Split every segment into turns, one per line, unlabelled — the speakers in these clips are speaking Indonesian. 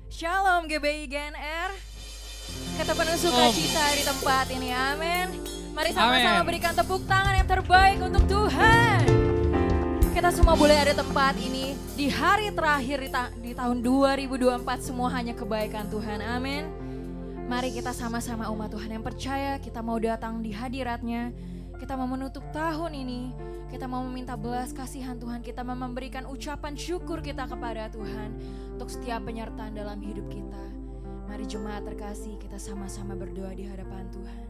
Shalom GBI GNR. Kata penuh sukacita di tempat ini, amin. Mari sama-sama berikan tepuk tangan yang terbaik untuk Tuhan. Kita semua boleh ada tempat ini di hari terakhir di tahun 2024, semua hanya kebaikan Tuhan, amin. Mari kita sama-sama umat Tuhan yang percaya, kita mau datang di hadiratnya. Kita mau menutup tahun ini, kita mau meminta belas kasihan Tuhan, kita mau memberikan ucapan syukur kita kepada Tuhan untuk setiap penyertaan dalam hidup kita. Mari jemaat terkasih, kita sama-sama berdoa di hadapan Tuhan.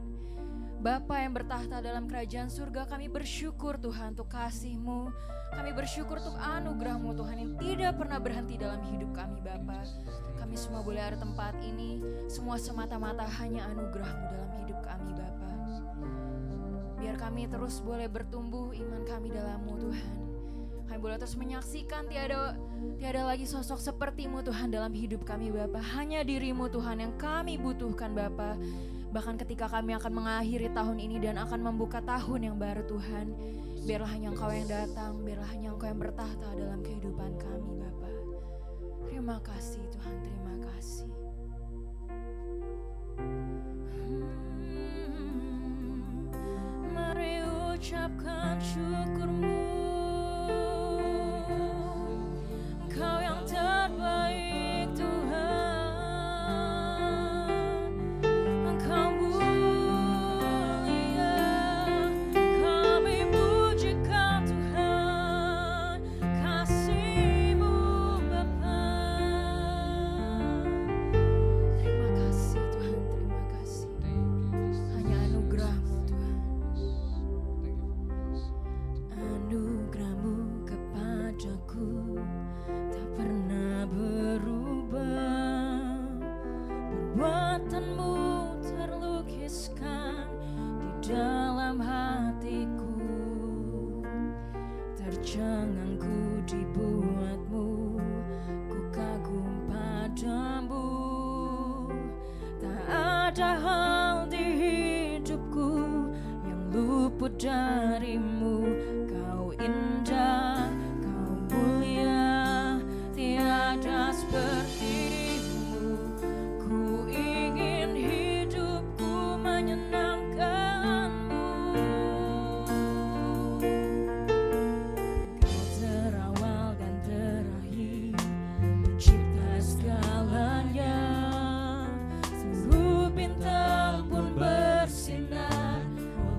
Bapa yang bertahta dalam kerajaan surga, kami bersyukur Tuhan untuk kasih-Mu. Kami bersyukur untuk anugerah-Mu Tuhan yang tidak pernah berhenti dalam hidup kami Bapa. Kami semua boleh ada tempat ini, semua semata-mata hanya anugerah-Mu dalam hidup kami Bapa. Biar kami terus boleh bertumbuh iman kami dalam-Mu Tuhan. Kami boleh terus menyaksikan tiada lagi sosok seperti-Mu Tuhan dalam hidup kami Bapa. Hanya diri-Mu Tuhan yang kami butuhkan Bapa. Bahkan ketika kami akan mengakhiri tahun ini dan akan membuka tahun yang baru Tuhan, biarlah hanya Engkau yang datang, biarlah hanya Engkau yang bertahta dalam kehidupan kami Bapa. Terima kasih Tuhan, terima kasih. Mari ucapkan syukur-Mu, Engkau yang terbaik Tuhan. Engkau mulia, kami pujikan Tuhan, kasih-Mu Bapa. Terima kasih Tuhan, terima kasih. Hanya anugerah-Mu Tuhan. Anugerah-Mu kepadaku tak pernah berubah. Perbuatan-Mu terlukiskan di dalam hatiku. Tercengang-ku dibuat-Mu, ku kagum padamu. Tak ada hal di hidupku yang luput dari-Mu. Kau indah, Kau mulia, tiada seperti-Mu. Ku ingin hidupku menyenangkan-Mu. Kau terawal dan terakhir, mencipta segalanya. Seluruh bintang pun bersinar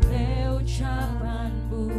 oleh ucapan-Mu.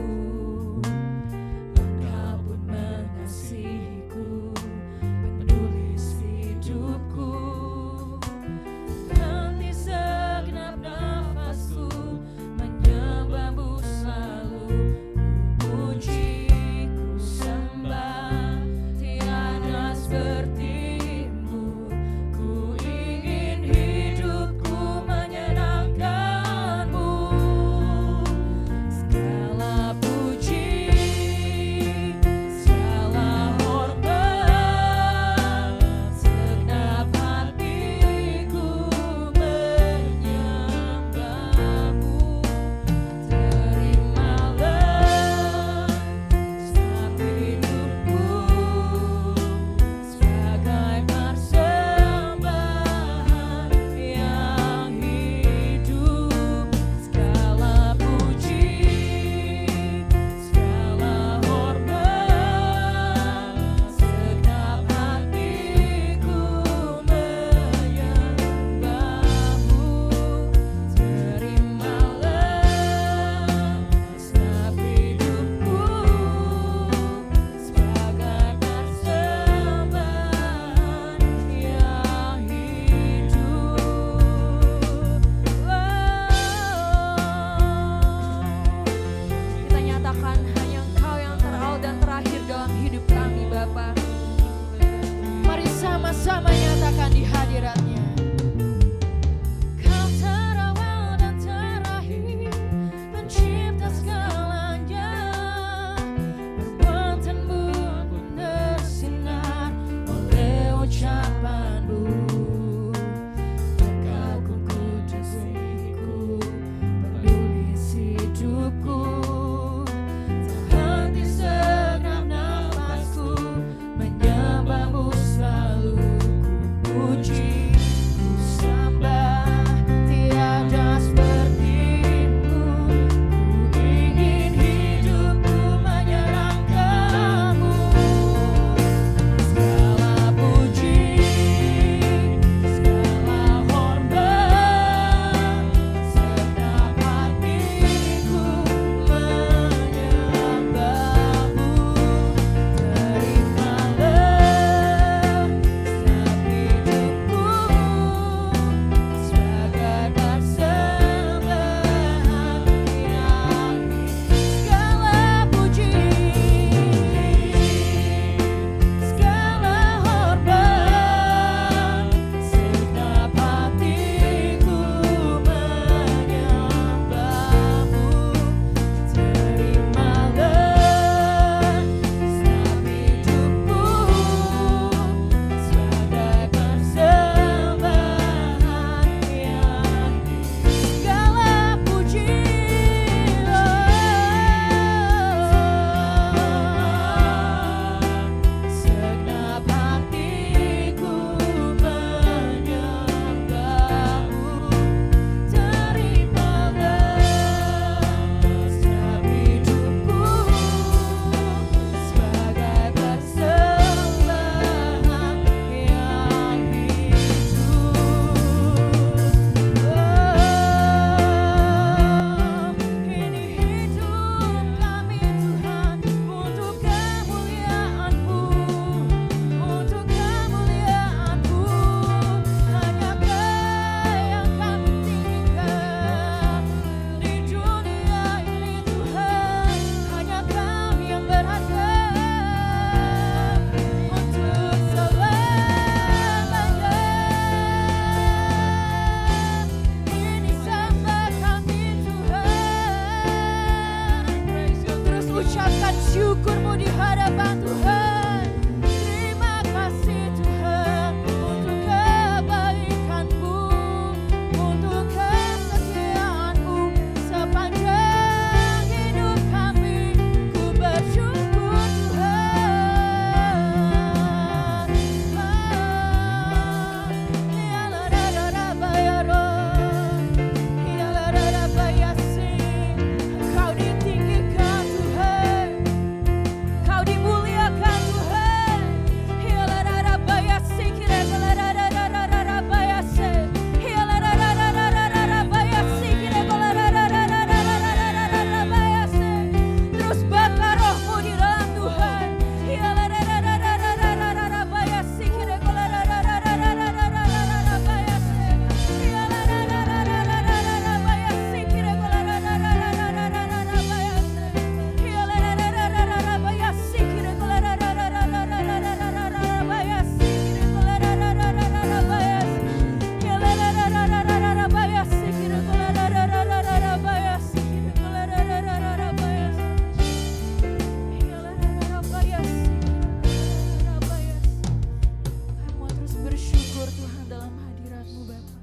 bersyukur Tuhan dalam hadirat-Mu Bapa.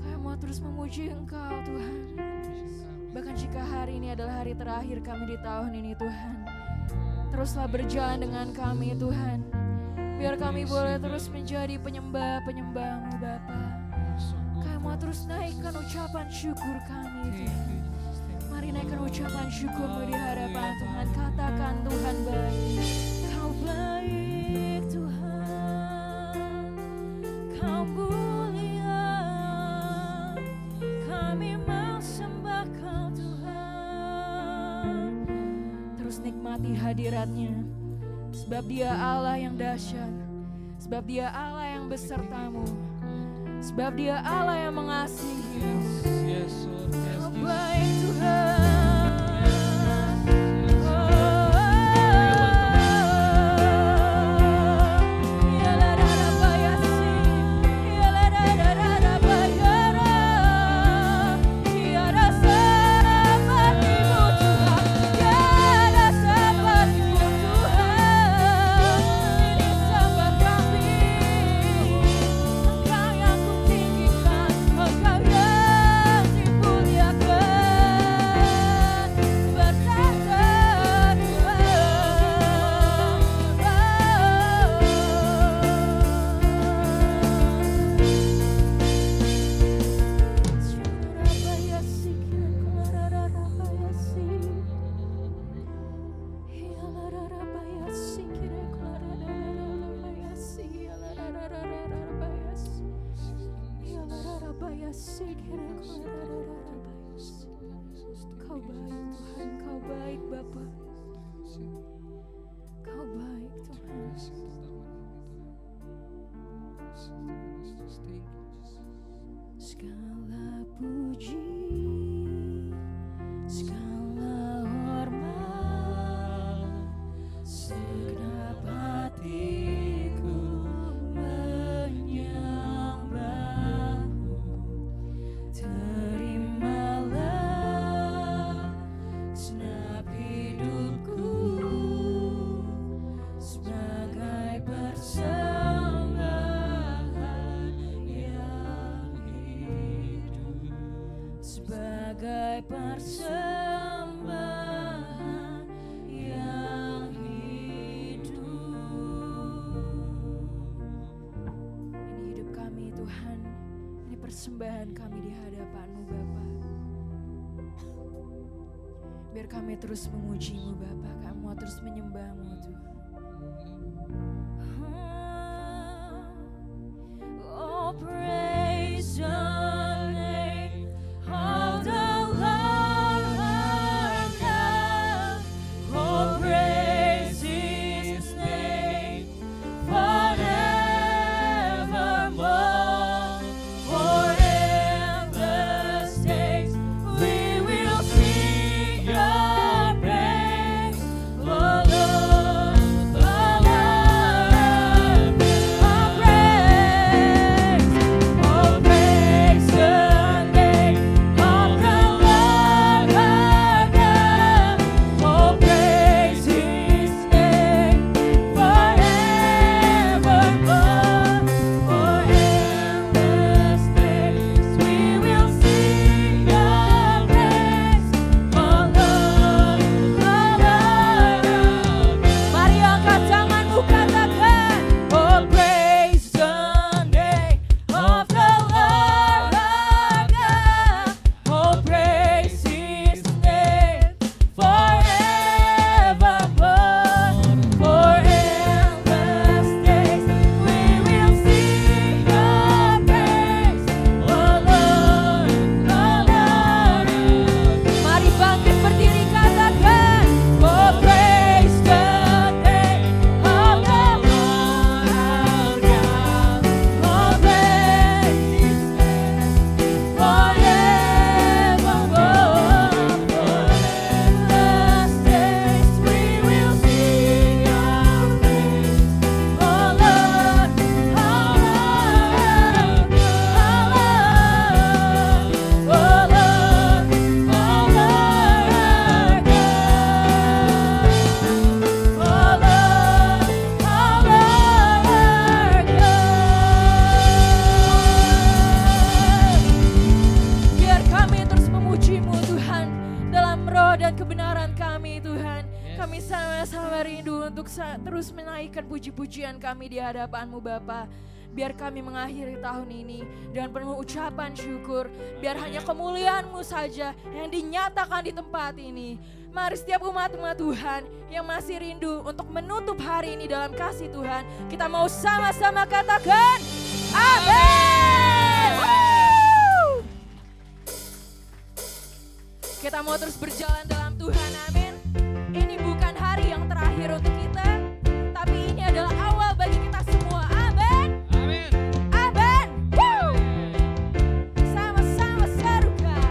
Kami mau terus memuji Engkau Tuhan. Bahkan jika hari ini adalah hari terakhir kami di tahun ini Tuhan, teruslah berjalan dengan kami Tuhan. Biar kami boleh terus menjadi penyembah-penyembah-Mu Bapa. Kami mau terus naikkan ucapan syukur kami Tuhan. Mari naikkan ucapan syukur-Mu di hadapan Tuhan. Katakan Tuhan baik. Kau baik Tuhan. Kau mulia. Kami mau sembah Kau Tuhan. Terus nikmati hadirat-Nya. Sebab Dia Allah yang dahsyat. Sebab Dia Allah yang besertamu. Sebab Dia Allah yang mengasihi. Kau baik Tuhan. Kau baik Tuhan, Kau baik Bapa. Kau baik Tuhan. Segala puji, segala hormat, segenap hatiku menyembah-Mu. Terimalah segenap hidupku sebagai persembahan yang hidup, sebagai persembahan yang hidup. Ini hidup kami Tuhan, ini persembahan kami di hadapan-Mu Bapa. Biar kami terus memuji-Mu Bapa, kami mau terus menyembah-Mu Tuhan. Oh, praise the name of the Lord God. Oh, praise His name forevermore. For in the days we will sing Your praise, oh Lord. puji-pujian kami di hadapan-Mu Bapa. Biar kami mengakhiri tahun ini dengan penuh ucapan syukur. Biar hanya kemuliaan-Mu saja yang dinyatakan di tempat ini. Mari setiap umat-umat Tuhan yang masih rindu untuk menutup hari ini dalam kasih Tuhan, kita mau sama-sama katakan amin. Kita mau terus berjalan dalam Tuhan, amin. Ini bukan hari yang terakhir untuk kita, tapi ini adalah awal bagi kita semua, amin.
Amin.
Amin. Woo. Sama-sama serukan.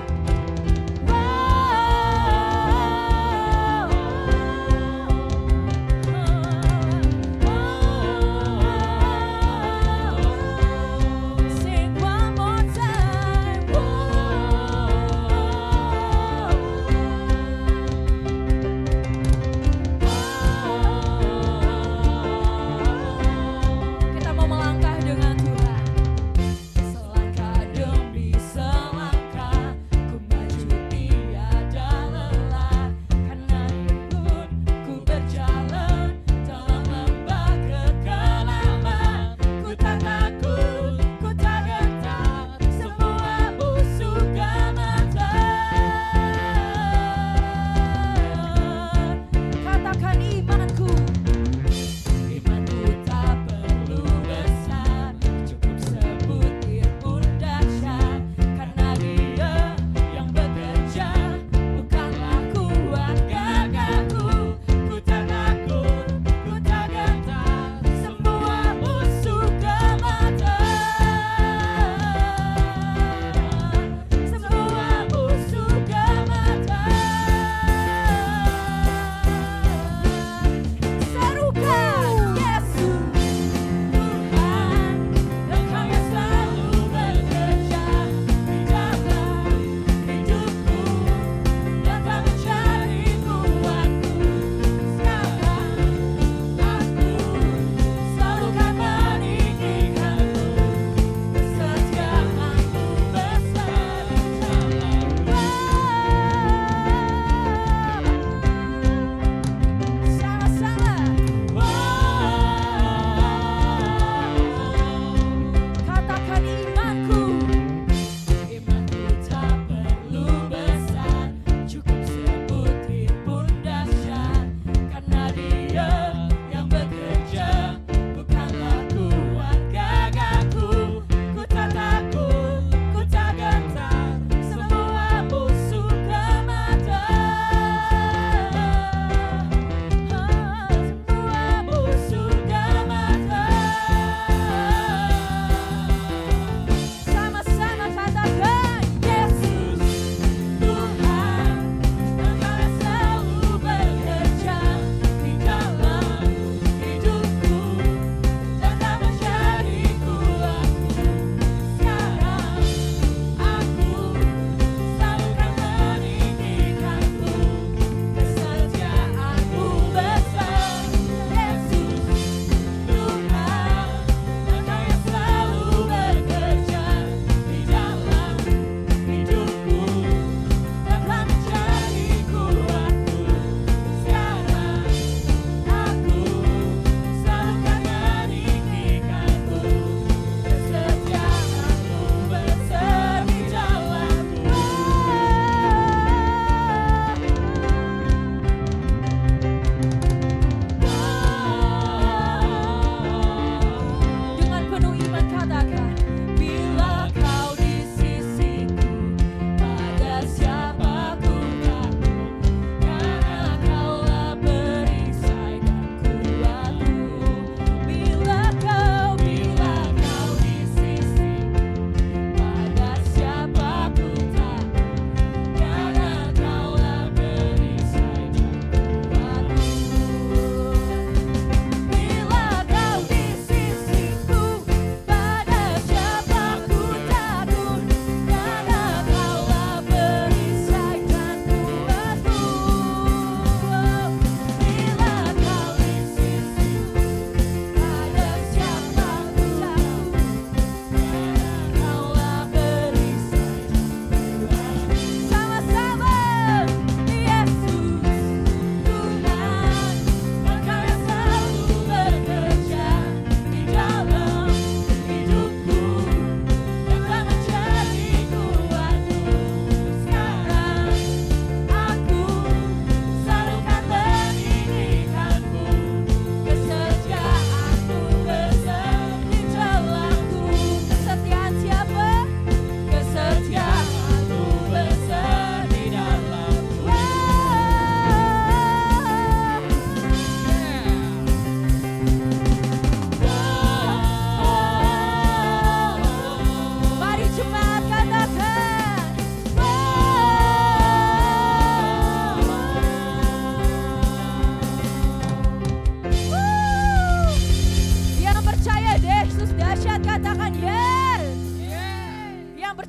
Sing one more time.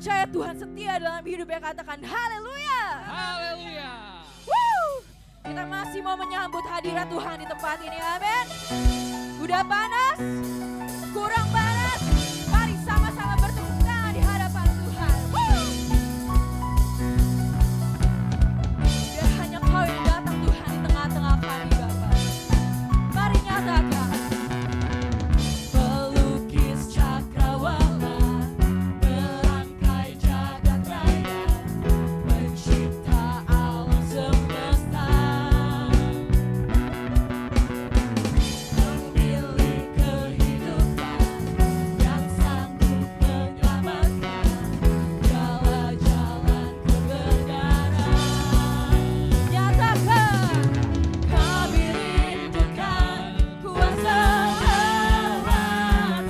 percaya Tuhan setia dalam hidupnya, katakan haleluya.
Haleluya.
Kita masih mau menyambut hadirat Tuhan di tempat ini, amin. Udah panas? Kurang panas? Mari sama-sama bertepuk tangan di hadapan Tuhan. Biar hanya Kau yang datang Tuhan di tengah-tengah kami, Bapa. Mari nyatakan. Pelukis cakrawala, merangkai jagat raya, pencipta alam semesta, pemilik kehidupan yang sanggup menyelamatkan jalan-jalan kebenaran. Nyatakan, kami rindukan kuasa Allah,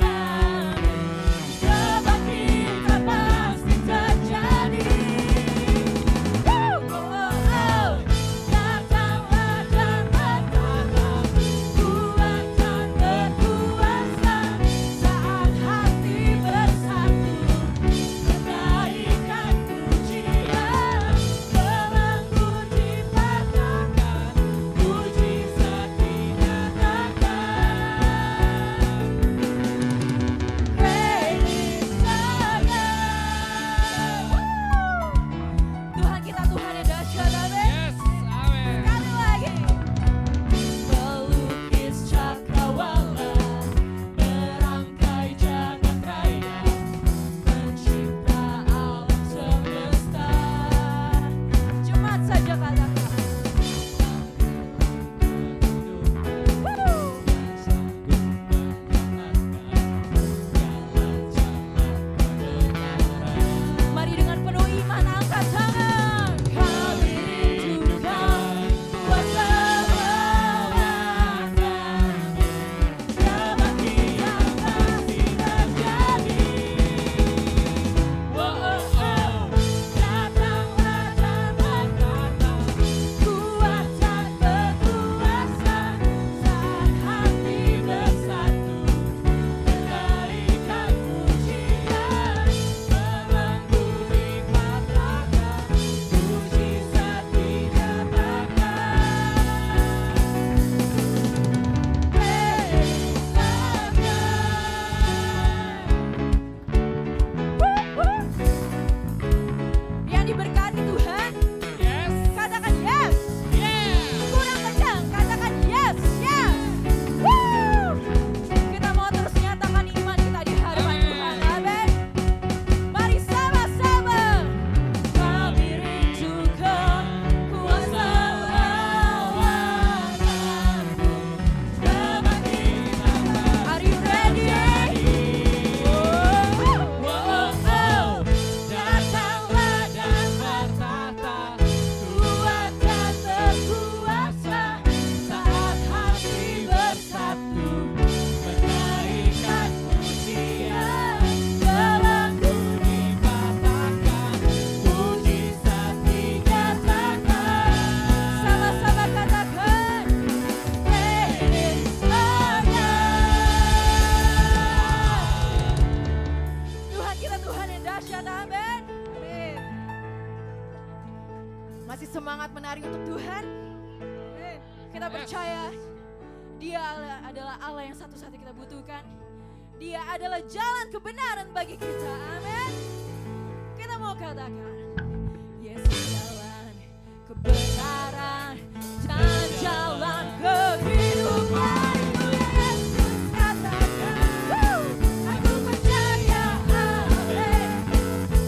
kebangkitan pasti terjadi. Datanglah dan berkata, kuatkan berkuasa saat hati bersatu, menaikkan pujian, belenggu dipatahkan, mujizat dinyatakan. Great is our God. Tuhan kita Tuhan yang dahsyat, amin.
Yes, amin.
Sekali lagi. Pelukis cakrawala, merangkai jagat raya, pencipta alam semesta. Cepat saja katakan. Mari dengan penuh iman angkat tangan. Kami rindukan kuasa Allah, kebangkitan pasti terjadi. Datanglah dan berkata, kuatkan berkuasa saat hati bersatu, menaikkan pujian, belenggu dipatahkan, mujizat dinyatakan. Yang diberkati Tuhan,
Yes.
katakan yes.
Yeah.
Kurang kencang, katakan yes, yes. Kita mau terus nyatakan iman kita di hadapan
Amin.
Tuhan, amin. Mari sama-sama. Kami rindukan kuasa Allah, kebangkitan. Are you ready? Datanglah dan bertata, kuatkan berkuasa saat hati bersatu, menaikkan pujian, belenggu dipatahkan, mujizat dinyatakan. Sama-sama katakan, great is our God. Tuhan kita Tuhan yang dahsyat, amin. Amin. Masih semangat menari untuk Tuhan? Amin. Kita percaya Dia adalah Allah yang satu-satunya kita butuhkan. Dia adalah jalan kebenaran bagi kita, amin. Kita mau katakan, Yesus jalan kebenaran dan jalan kehidupan. Yesus katakan, aku percaya, amin.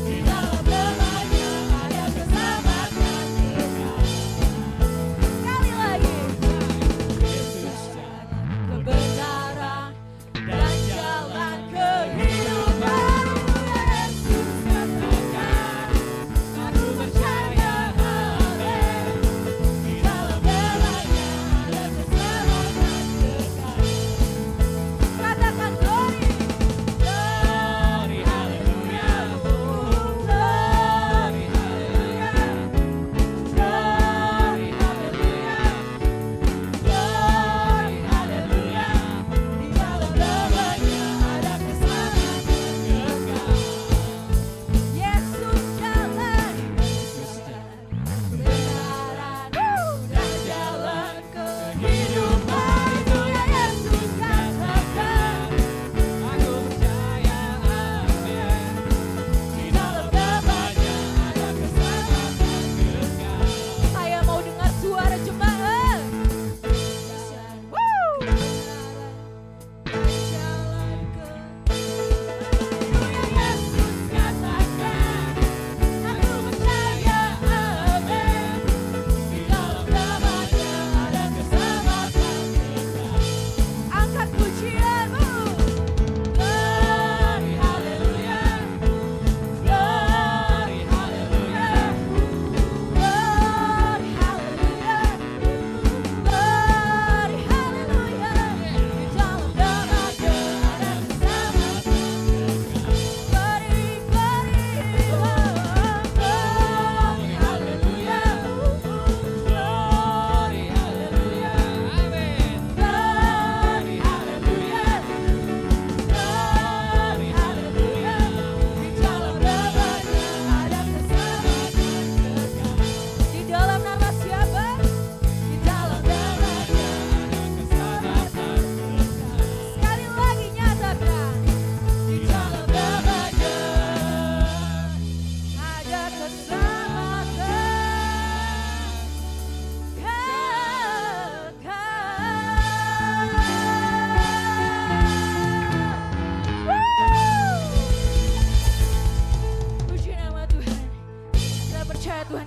Di dalam namanya ada keselamatan kita. Sekali lagi, Yesus jalan kebenaran dan jalan kehidupan. Yesus katakan, aku percaya, amin.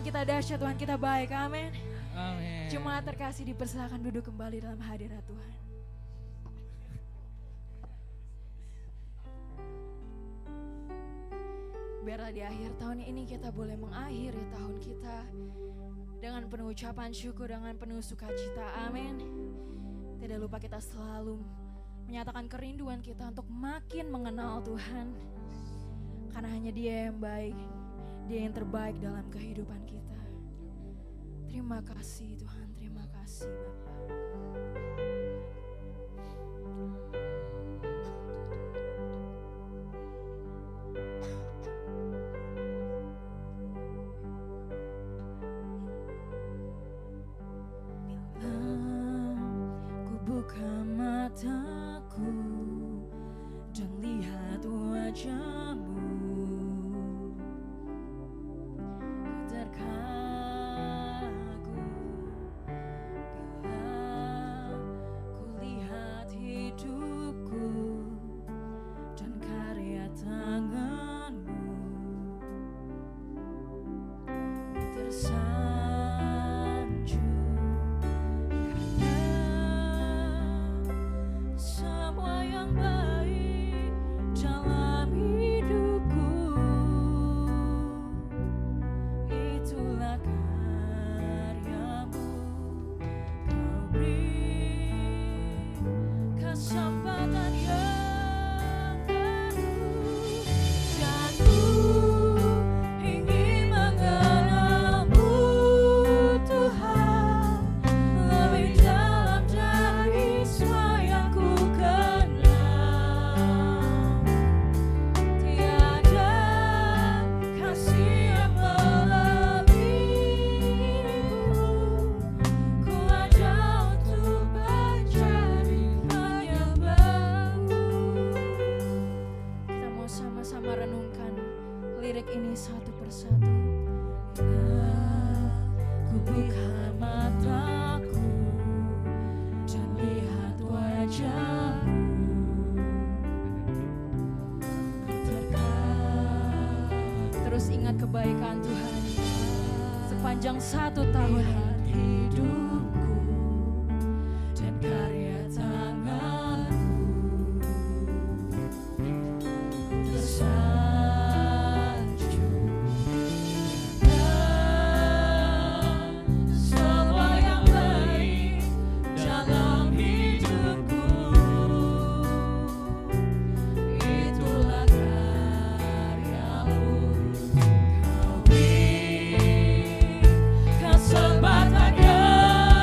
kita dahsyat, Tuhan kita baik. Amin.
Amin.
Jemaat terkasih dipersilakan duduk kembali dalam hadirat Tuhan. Biarlah di akhir tahun ini kita boleh mengakhiri tahun kita dengan penuh ucapan syukur, dengan penuh sukacita. Amin. Tidak lupa kita selalu menyatakan kerinduan kita untuk makin mengenal Tuhan. Karena hanya Dia yang baik, Dia yang terbaik dalam kehidupan kita. Terima kasih Tuhan, terima kasih Bapa. Ku buka mataku dan lihat wajah-Mu, ku terkagum bila ku lihat hidupku dan karya tangan-Mu. Ku tersanjung semua yang baik dalam hidupku, itulah karya-Mu. Kau beri kesempatan yang baru, dan ku ingin mengenal-Mu Tuhan, lebih dalam dari semua yang ku kenal. Tiada kasih yang melebihi-Mu, ku ada untuk menjadi penyembah-Mu. Kita mau sama-sama renungkan lirik ini satu persatu. Ku buka mataku dan lihat wajah-Mu, ku terkagum. Terus ingat kebaikan Tuhan sepanjang 1 tahun hidupku dan karya tangan-Mu. Tersanjung semua yang baik dalam hidupku, itulah karya-Mu. Kau beri kesempatan yang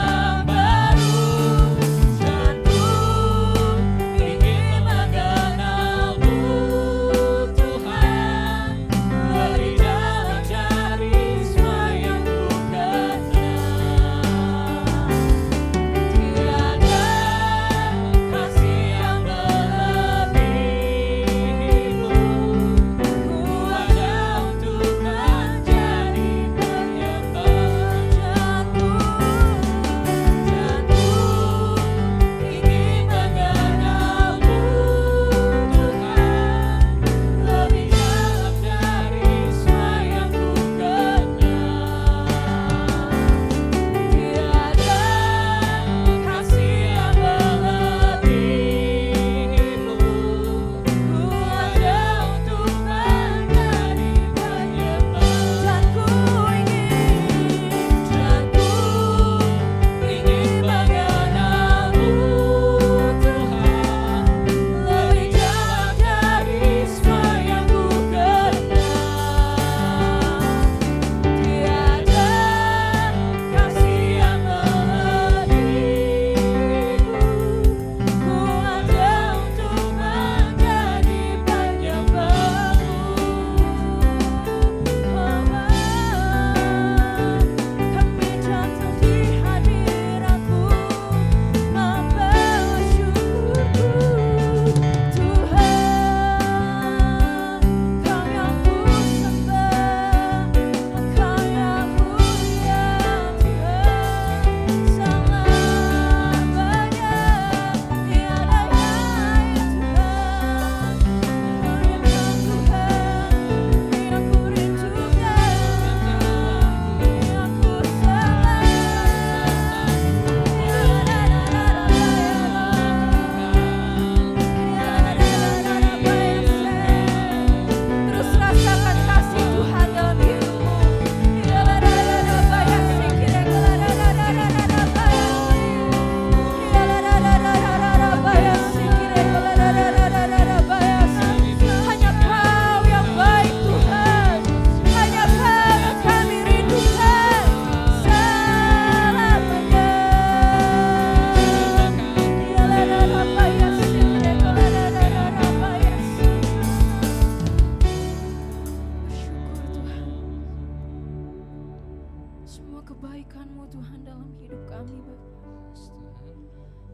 kebaikan-Mu Tuhan dalam hidup kami Bapa.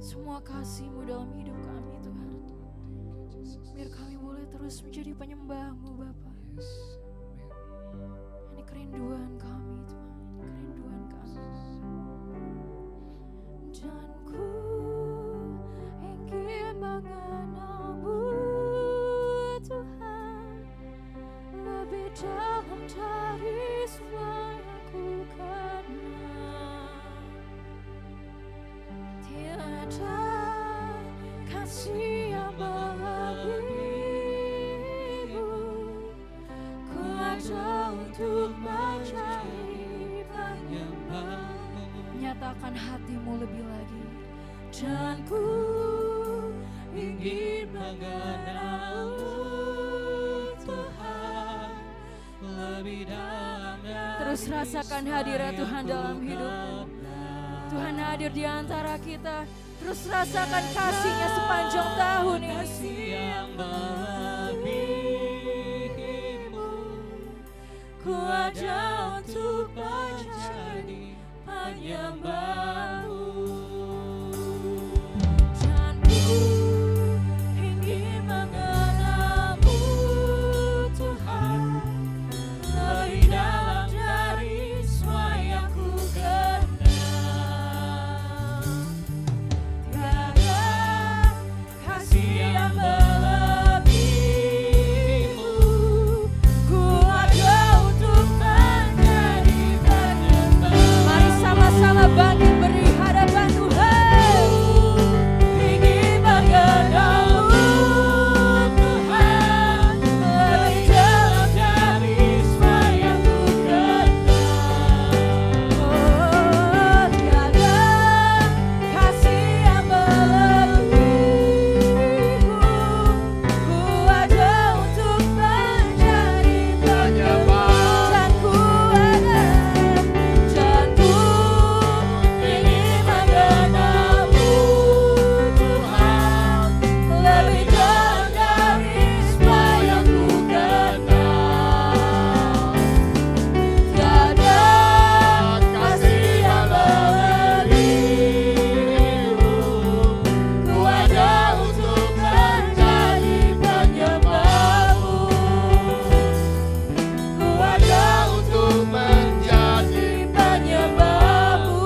Semua kasih-Mu dalam hidup kami Tuhan. Biar kami boleh terus menjadi penyembah-Mu Bapa. Ini kerinduan kami Tuhan, ini kerinduan kami. Dan ku ingin mengenal-Mu Tuhan, lebih dalam dari semua yang ku kenal. Tiada kasih yang melebihi-Mu, ku ada untuk mencari penyembah-Mu. Nyatakan hati-Mu lebih lagi. Dan ku ingin mengenal-Mu Tuhan, lebih dalam. Terus rasakan hadirat Tuhan dalam hidupmu. Tuhan hadir di antara kita. Terus rasakan kasih-Nya sepanjang tahun ini. Ku ada untuk menjadi penyembah-Mu. Dan ku ingin mengenal-Mu Tuhan, lebih dalam dari semua yang ku kenal. Tiada kasih yang melebihi-Mu, ku ada untuk menjadi penyembah. Mari sama-sama bangkit beri hadapan Tuhan. Ingin mengenal-Mu Tuhan, lebih dalam dari semua yang ku kenal. Oh, tiada kasih yang melebihi-Mu, ku ada untuk menjadi penyembah. Dan ku ingin mengenal-Mu Tuhan, lebih dalam dari semua yang ku kenal. Tiada kasih yang melebihi-Mu, ku ada untuk menjadi penyembah-Mu. Ku ada untuk menjadi penyembah-Mu.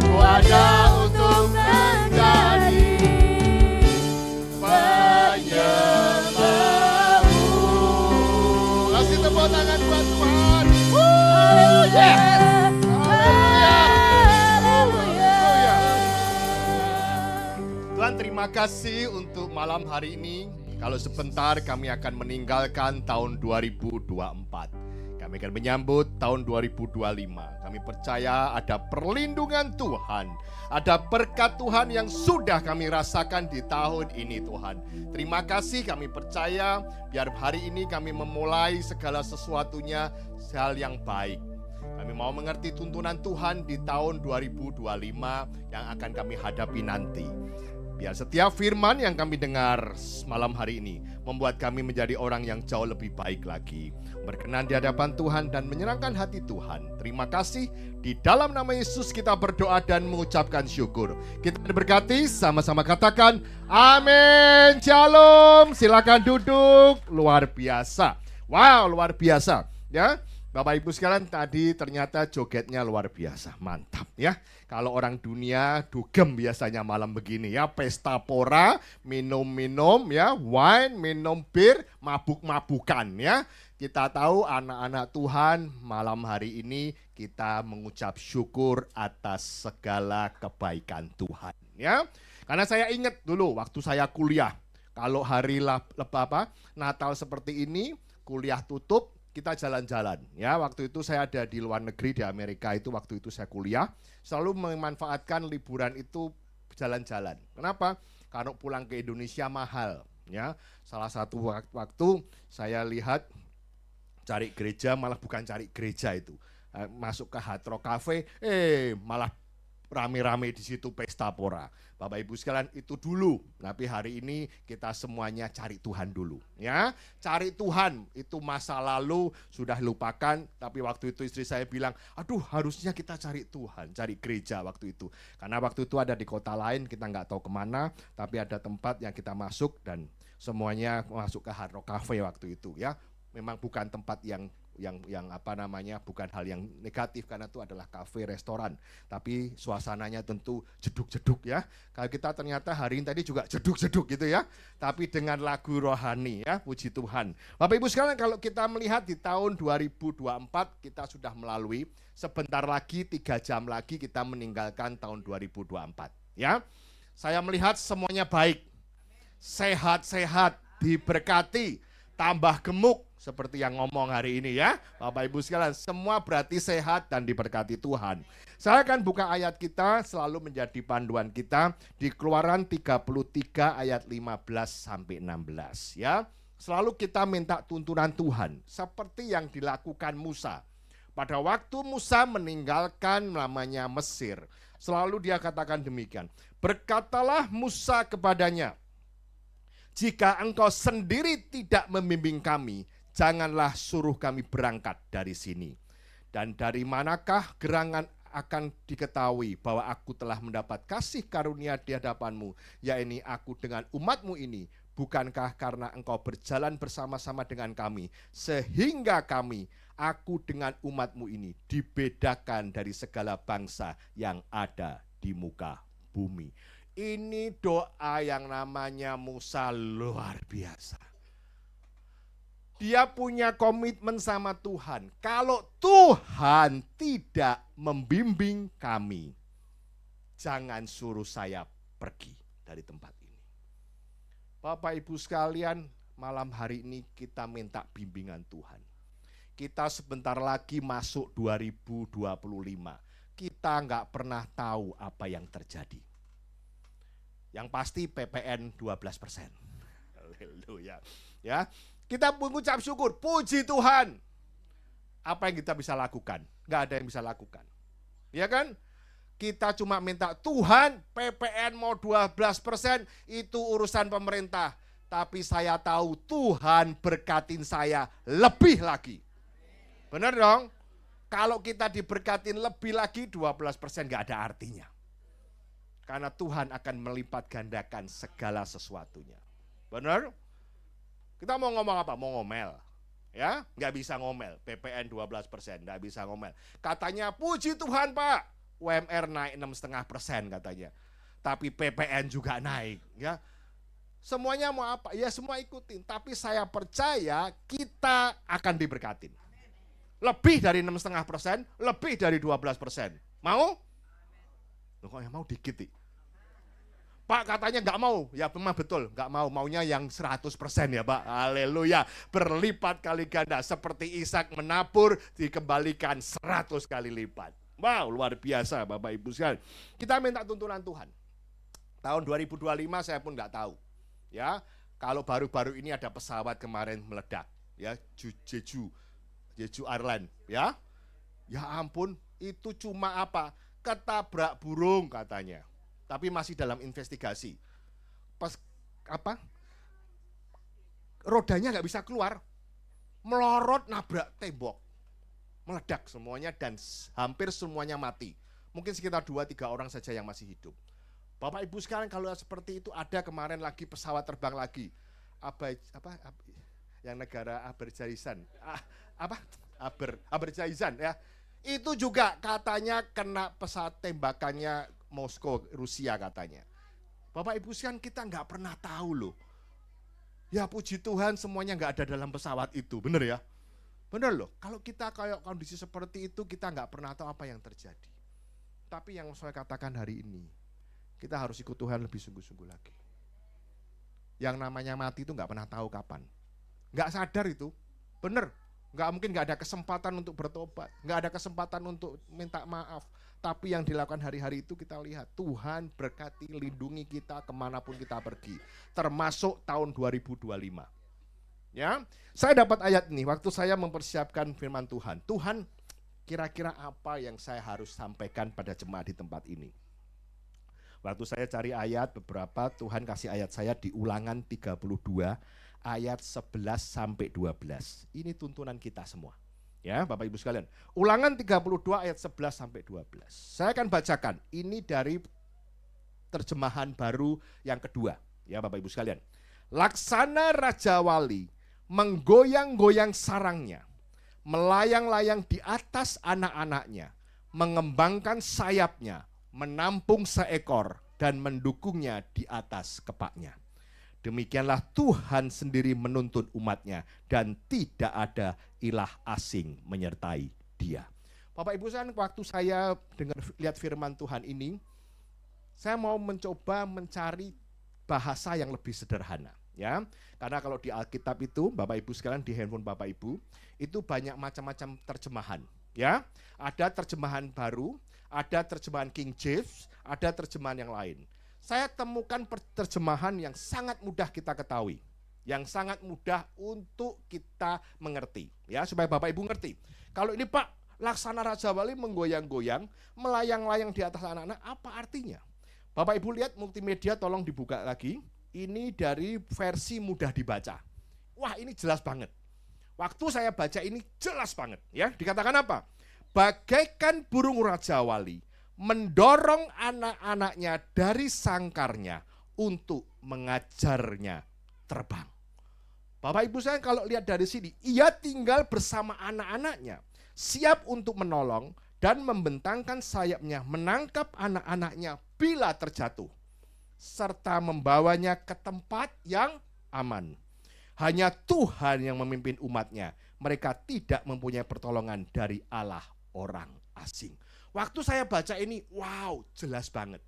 Ku ada untuk menjadi penyembah-Mu.
Kasih tepuk tangan buat Tuhan.
Haleluya.
Haleluya. Tuhan, terima kasih untuk malam hari ini. Kalau sebentar kami akan meninggalkan tahun 2024. Kami akan menyambut tahun 2025. Kami percaya ada perlindungan Tuhan, ada berkat Tuhan yang sudah kami rasakan di tahun ini Tuhan. Terima kasih, kami percaya biar hari ini kami memulai segala sesuatunya hal yang baik. Kami mau mengerti tuntunan Tuhan di tahun 2025 yang akan kami hadapi nanti. Biar setiap firman yang kami dengar malam hari ini membuat kami menjadi orang yang jauh lebih baik lagi, berkenan di hadapan Tuhan dan menyenangkan hati Tuhan. Terima kasih, di dalam nama Yesus kita berdoa dan mengucapkan syukur. Kita diberkati, sama-sama katakan amin. Shalom, silakan duduk. Luar biasa. Wow, luar biasa ya. Bapak Ibu sekalian, tadi ternyata jogetnya luar biasa, mantap ya. Kalau orang dunia dugem biasanya malam begini ya, pesta pora, minum-minum ya, wine, minum bir, mabuk-mabukan ya. Kita tahu anak-anak Tuhan malam hari ini kita mengucap syukur atas segala kebaikan Tuhan ya. Karena saya ingat dulu waktu saya kuliah, kalau hari Natal seperti ini, kuliah tutup, kita jalan-jalan ya. Waktu itu saya ada di luar negeri, di Amerika itu, waktu itu saya kuliah, selalu memanfaatkan liburan itu jalan-jalan. Kenapa? Karena pulang ke Indonesia mahal ya. Salah satu waktu saya lihat cari gereja, malah bukan cari gereja itu, masuk ke Hard Rock Cafe, malah rame-rame di situ pesta pora. Bapak Ibu sekalian, itu dulu. Tapi hari ini kita semuanya cari Tuhan dulu, ya. Cari Tuhan, itu masa lalu sudah lupakan. Tapi waktu itu istri saya bilang, aduh harusnya kita cari Tuhan, cari gereja waktu itu. Karena waktu itu ada di kota lain, kita nggak tahu kemana, tapi ada tempat yang kita masuk dan semuanya masuk ke Hard Rock Cafe waktu itu, ya. Memang bukan tempat yang bukan hal yang negatif karena itu adalah kafe restoran, tapi suasananya tentu jeduk-jeduk, ya. Kalau kita ternyata hari ini tadi juga jeduk-jeduk gitu, ya, tapi dengan lagu rohani, ya, puji Tuhan. Bapak Ibu sekalian, kalau kita melihat di tahun 2024 kita sudah melalui, sebentar lagi 3 jam lagi kita meninggalkan tahun 2024, ya. Saya melihat semuanya baik, sehat-sehat, diberkati, tambah gemuk, seperti yang ngomong hari ini, ya. Bapak Ibu sekalian, semua berarti sehat dan diberkati Tuhan. Saya akan buka ayat kita, selalu menjadi panduan kita, di Keluaran 33 ayat 15 sampai 16, ya. Selalu kita minta tuntunan Tuhan, seperti yang dilakukan Musa. Pada waktu Musa meninggalkan namanya Mesir, selalu dia katakan demikian, berkatalah Musa kepadanya, jika engkau sendiri tidak membimbing kami, janganlah suruh kami berangkat dari sini. Dan dari manakah gerangan akan diketahui bahwa aku telah mendapat kasih karunia di hadapanmu, yakni aku dengan umatmu ini, bukankah karena engkau berjalan bersama-sama dengan kami, sehingga kami, aku dengan umatmu ini, dibedakan dari segala bangsa yang ada di muka bumi. Ini doa yang namanya Musa luar biasa. Dia punya komitmen sama Tuhan. Kalau Tuhan tidak membimbing kami, jangan suruh saya pergi dari tempat ini. Bapak Ibu sekalian, malam hari ini kita minta bimbingan Tuhan. Kita sebentar lagi masuk 2025. Kita nggak pernah tahu apa yang terjadi. Yang pasti PPN 12%. Haleluya. Ya. Kita mengucap syukur, puji Tuhan. Apa yang kita bisa lakukan? Nggak ada yang bisa lakukan. Ya kan? Kita cuma minta, Tuhan PPN mau 12%, itu urusan pemerintah. Tapi saya tahu Tuhan berkatin saya lebih lagi. Benar dong? Kalau kita diberkatin lebih lagi, 12% nggak ada artinya. Karena Tuhan akan melipat gandakan segala sesuatunya. Benar? Kita mau ngomong apa? Mau ngomel. Ya, nggak bisa ngomel. PPN 12%, nggak bisa ngomel. Katanya, puji Tuhan Pak, UMR naik 6,5% katanya. Tapi PPN juga naik. Ya, semuanya mau apa? Ya semua ikutin. Tapi saya percaya kita akan diberkatin. Lebih dari 6,5%, lebih dari 12%. Mau? Loh, kok yang mau dikit nih? Pak katanya nggak mau, ya memang betul, nggak mau, maunya yang 100% ya Pak, haleluya, berlipat kali ganda, seperti Ishak menabur, dikembalikan 100 kali lipat. Wow, luar biasa Bapak Ibu sekalian. Kita minta tuntunan Tuhan. Tahun 2025 saya pun nggak tahu, ya, kalau baru-baru ini ada pesawat kemarin meledak, ya, Jeju Airline, ya ampun, itu cuma apa, ketabrak burung katanya. Tapi masih dalam investigasi. Pas apa? Rodanya nggak bisa keluar, melorot nabrak tembok, meledak semuanya dan hampir semuanya mati. Mungkin sekitar 2-3 orang saja yang masih hidup. Bapak Ibu sekalian, kalau seperti itu ada kemarin lagi pesawat terbang lagi, yang negara Azerbaijan, Azerbaijan ya. Itu juga katanya kena pesawat tembakannya Moskow, Rusia katanya. Bapak Ibu sekalian, kita nggak pernah tahu loh. Ya puji Tuhan semuanya nggak ada dalam pesawat itu, bener ya? Bener loh, kalau kita kayak kondisi seperti itu kita nggak pernah tahu apa yang terjadi. Tapi yang saya katakan hari ini, kita harus ikut Tuhan lebih sungguh-sungguh lagi. Yang namanya mati itu nggak pernah tahu kapan. Nggak sadar itu, bener. Nggak mungkin nggak ada kesempatan untuk bertobat, nggak ada kesempatan untuk minta maaf. Tapi yang dilakukan hari-hari itu kita lihat Tuhan berkati, lindungi kita kemanapun kita pergi, termasuk tahun 2025. Ya, saya dapat ayat ini waktu saya mempersiapkan firman Tuhan. Tuhan, kira-kira apa yang saya harus sampaikan pada jemaat di tempat ini? Waktu saya cari ayat beberapa, Tuhan kasih ayat saya di Ulangan 32 ayat 11 sampai 12. Ini tuntunan kita semua. Ya, Bapak Ibu sekalian. Ulangan 32 ayat 11 sampai 12. Saya akan bacakan. Ini dari terjemahan baru yang kedua. Ya, Bapak Ibu sekalian. Laksana Raja Wali menggoyang-goyang sarangnya, melayang-layang di atas anak-anaknya, mengembangkan sayapnya, menampung seekor dan mendukungnya di atas kepaknya. Demikianlah Tuhan sendiri menuntun umatnya dan tidak ada ilah asing menyertai dia. Bapak Ibu sekalian, waktu saya dengar lihat firman Tuhan ini, saya mau mencoba mencari bahasa yang lebih sederhana. Ya, karena kalau di Alkitab itu, Bapak Ibu sekalian, di handphone Bapak Ibu, itu banyak macam-macam terjemahan. Ya, ada terjemahan baru, ada terjemahan King James, ada terjemahan yang lain. Saya temukan terjemahan yang sangat mudah kita ketahui, yang sangat mudah untuk kita mengerti, ya, supaya Bapak Ibu ngerti. Kalau ini Pak, laksana Raja Wali menggoyang-goyang, melayang-layang di atas anak-anak, apa artinya? Bapak Ibu lihat multimedia, tolong dibuka lagi. Ini dari versi mudah dibaca. Wah, ini jelas banget. Waktu saya baca ini jelas banget, ya. Dikatakan apa? Bagaikan burung Raja Wali mendorong anak-anaknya dari sangkarnya untuk mengajarnya terbang. Bapak Ibu saya kalau lihat dari sini, ia tinggal bersama anak-anaknya, siap untuk menolong dan membentangkan sayapnya, menangkap anak-anaknya bila terjatuh, serta membawanya ke tempat yang aman. Hanya Tuhan yang memimpin umatnya. Mereka tidak mempunyai pertolongan dari Allah orang asing. Waktu saya baca ini, wow, jelas banget.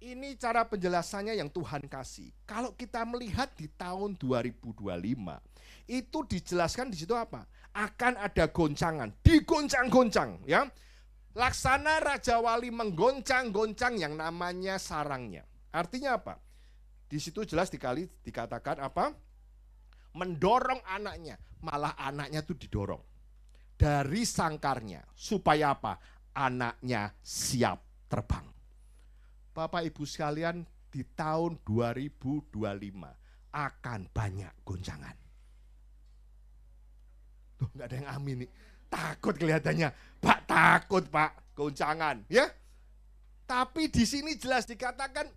Ini cara penjelasannya yang Tuhan kasih. Kalau kita melihat di tahun 2025, itu dijelaskan di situ apa? Akan ada goncangan, digoncang-goncang, ya. Laksana Raja Wali menggoncang-goncang yang namanya sarangnya. Artinya apa? Di situ jelas dikatakan apa? Mendorong anaknya, malah anaknya itu didorong dari sangkarnya, supaya apa? Anaknya siap terbang. Bapak Ibu sekalian, di tahun 2025 akan banyak goncangan. Tuh, nggak ada yang amin nih. Takut kelihatannya. Pak, takut Pak, goncangan, ya. Tapi di sini jelas dikatakan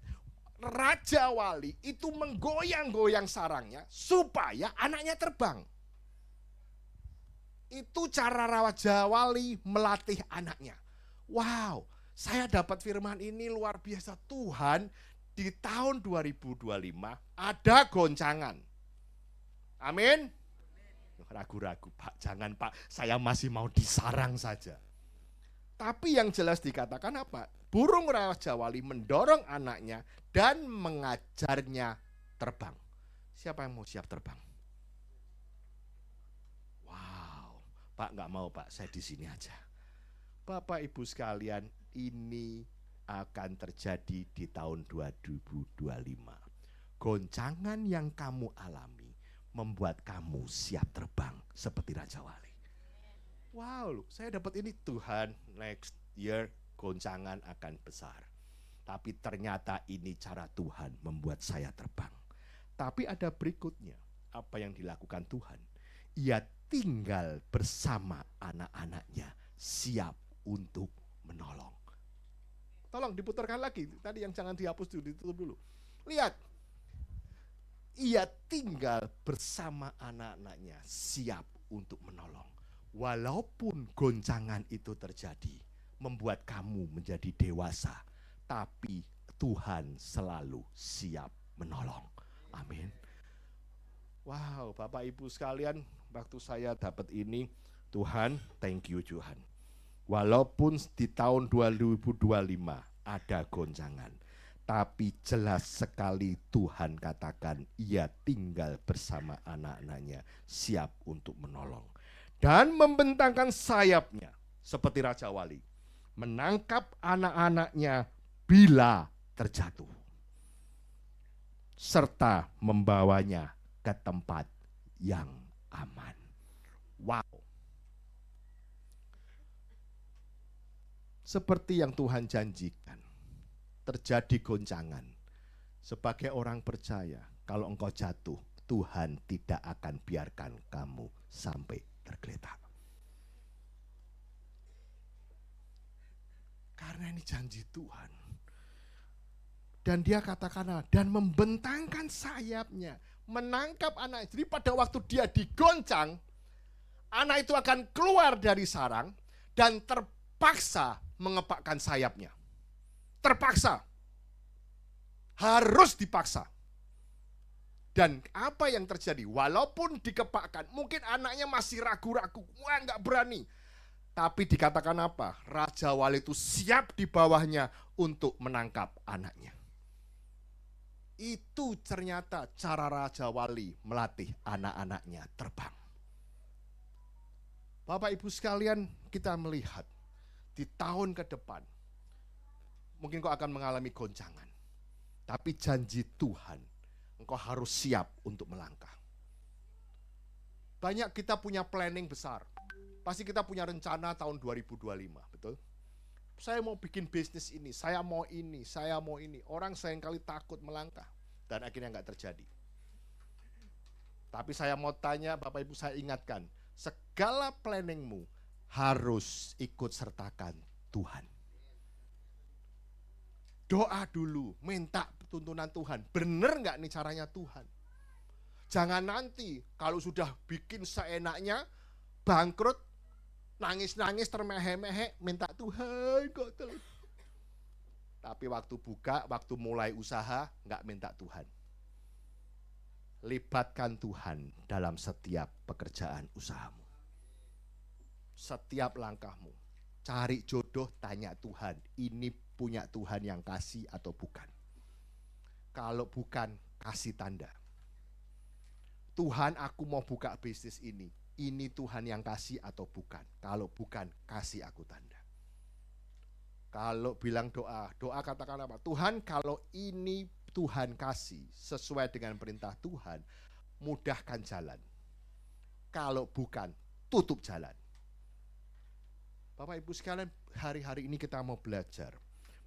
Raja Wali itu menggoyang-goyang sarangnya supaya anaknya terbang. Itu cara Raja Wali melatih anaknya. Wow, saya dapat firman ini luar biasa. Tuhan, di tahun 2025 ada goncangan. Amin. Ragu-ragu, Pak, jangan Pak, saya masih mau disarang saja. Tapi yang jelas dikatakan apa? Burung Raja Wali mendorong anaknya dan mengajarnya terbang. Siapa yang mau siap terbang? Wow, Pak nggak mau Pak, saya di sini aja. Bapak Ibu sekalian, ini akan terjadi di tahun 2025. Goncangan yang kamu alami membuat kamu siap terbang seperti Raja Wali. Wow, saya dapat ini, Tuhan, next year goncangan akan besar. Tapi ternyata ini cara Tuhan membuat saya terbang. Tapi ada berikutnya, apa yang dilakukan Tuhan? Ia tinggal bersama anak-anaknya, siap untuk menolong. Tolong diputarkan lagi, tadi yang jangan dihapus dulu, ditutup dulu. Lihat, ia tinggal bersama anak-anaknya, siap untuk menolong. Walaupun goncangan itu terjadi, membuat kamu menjadi dewasa, tapi Tuhan selalu siap menolong. Amin. Wow, Bapak Ibu sekalian, waktu saya dapat ini, Tuhan, thank you Tuhan. Walaupun di tahun 2025 ada goncangan, tapi jelas sekali Tuhan katakan ia tinggal bersama anak-anaknya, siap untuk menolong. Dan membentangkan sayapnya seperti Raja Wali, menangkap anak-anaknya bila terjatuh, serta membawanya ke tempat yang aman. Wow. Seperti yang Tuhan janjikan, terjadi goncangan, sebagai orang percaya, kalau engkau jatuh, Tuhan tidak akan biarkan kamu sampai tergeletak. Karena ini janji Tuhan. Dan dia katakan, dan membentangkan sayapnya, menangkap anak. Jadi pada waktu dia digoncang, anak itu akan keluar dari sarang dan terpaksa mengepakkan sayapnya. Terpaksa. Harus dipaksa. Dan apa yang terjadi? Walaupun dikepakkan, mungkin anaknya masih ragu-ragu, wah nggak berani. Tapi dikatakan apa? Raja Wali itu siap di bawahnya untuk menangkap anaknya. Itu ternyata cara Raja Wali melatih anak-anaknya terbang. Bapak Ibu sekalian, kita melihat di tahun ke depan, mungkin kau akan mengalami goncangan. Tapi janji Tuhan, engkau harus siap untuk melangkah. Banyak kita punya planning besar. Pasti kita punya rencana tahun 2025, betul? Saya mau bikin bisnis ini, saya mau ini, saya mau ini. Orang seringkali takut melangkah dan akhirnya nggak terjadi. Tapi saya mau tanya, Bapak Ibu, saya ingatkan, segala planningmu harus ikut sertakan Tuhan. Doa dulu, minta tuntunan Tuhan. Bener nggak nih caranya Tuhan? Jangan nanti kalau sudah bikin seenaknya, bangkrut, nangis-nangis, termehe-mehe, minta Tuhan kok terus. Tapi waktu buka, waktu mulai usaha, nggak minta Tuhan. Libatkan Tuhan dalam setiap pekerjaan usahamu. Setiap langkahmu. Cari jodoh, tanya Tuhan, ini punya Tuhan yang kasih atau bukan. Kalau bukan, kasih tanda. Tuhan, aku mau buka bisnis ini Tuhan yang kasih atau bukan. Kalau bukan, kasih aku tanda. Kalau bilang doa katakan apa? Tuhan, kalau ini Tuhan kasih sesuai dengan perintah Tuhan, mudahkan jalan. Kalau bukan, tutup jalan. Bapak Ibu sekalian, hari-hari ini kita mau belajar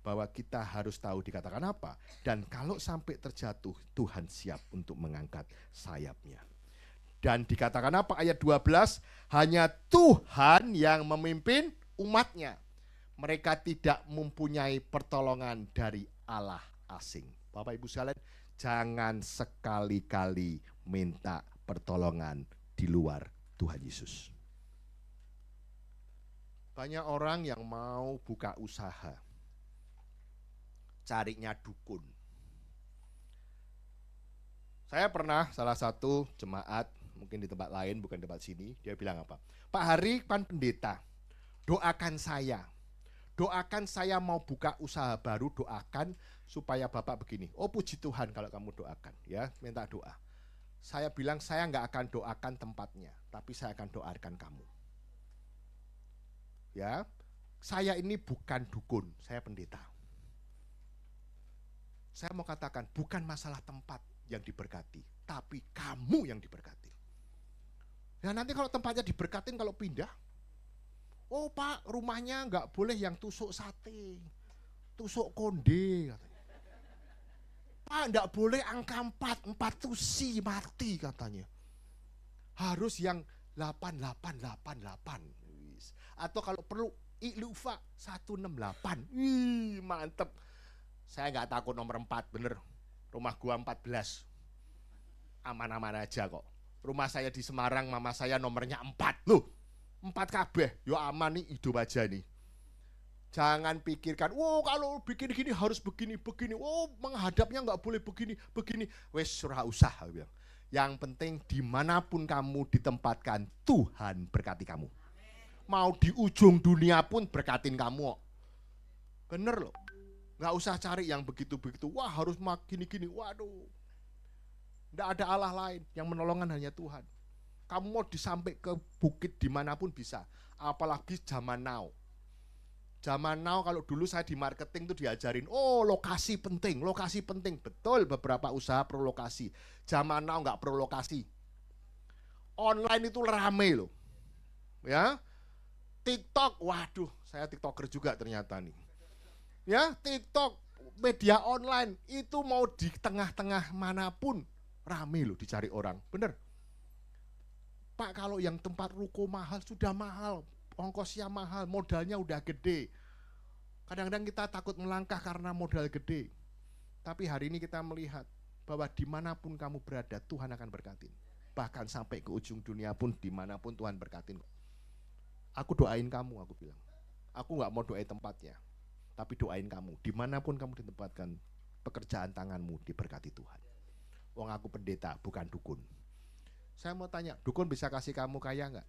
bahwa kita harus tahu dikatakan apa. Dan kalau sampai terjatuh, Tuhan siap untuk mengangkat sayapnya. Dan dikatakan apa? Ayat 12, hanya Tuhan yang memimpin umatnya. Mereka tidak mempunyai pertolongan dari Allah asing. Bapak Ibu sekalian, jangan sekali-kali minta pertolongan di luar Tuhan Yesus. Banyak orang yang mau buka usaha, carinya dukun. Saya pernah salah satu jemaat, mungkin di tempat lain, bukan tempat sini, dia bilang apa? Pak Hari, Pan Pendeta, doakan saya. Doakan saya mau buka usaha baru, doakan supaya Bapak begini. Oh puji Tuhan kalau kamu doakan, ya minta doa. Saya bilang saya nggak akan doakan tempatnya, tapi saya akan doakan kamu. Ya, saya ini bukan dukun, saya pendeta. Saya mau katakan bukan masalah tempat yang diberkati, tapi kamu yang diberkati. Ya nanti kalau tempatnya diberkatin kalau pindah, oh Pak rumahnya nggak boleh yang tusuk sate, tusuk konde katanya. Pak nggak boleh angka 4 tusi mati katanya. Harus yang 8888. Atau kalau perlu Ilufa 168. Wih, mantep. Saya nggak takut nomor 4, bener. Rumah gua 14. Aman-aman aja kok. Rumah saya di Semarang, mama saya nomornya 4. Loh, 4 kabeh. Yo aman nih, hidup aja nih. Jangan pikirkan, oh kalau bikin gini harus begini. Oh menghadapnya nggak boleh begini. Wes surah usah. Yang penting dimanapun kamu ditempatkan, Tuhan berkati kamu. Mau di ujung dunia pun berkatin kamu. Bener loh. Nggak usah cari yang begitu-begitu. Wah harus gini. Waduh. Nggak ada Allah lain. Yang menolongkan hanya Tuhan. Kamu mau disampai ke bukit dimanapun bisa. Apalagi zaman now. Zaman now kalau dulu saya di marketing tuh diajarin, oh lokasi penting. Betul, beberapa usaha perlu lokasi. Zaman now nggak perlu lokasi. Online itu rame loh. Ya. TikTok, waduh, saya TikToker juga ternyata nih. Ya, TikTok media online itu mau di tengah-tengah manapun rame loh dicari orang. Bener. Pak, kalau yang tempat ruko mahal sudah mahal, ongkosnya mahal, modalnya udah gede. Kadang-kadang kita takut melangkah karena modal gede. Tapi hari ini kita melihat bahwa dimanapun kamu berada, Tuhan akan berkatin. Bahkan sampai ke ujung dunia pun, dimanapun Tuhan berkatin. Aku doain kamu, aku bilang. Aku gak mau doain tempatnya, tapi doain kamu. Dimanapun kamu ditempatkan, pekerjaan tanganmu diberkati Tuhan. Wong aku pendeta, bukan dukun. Saya mau tanya, dukun bisa kasih kamu kaya gak?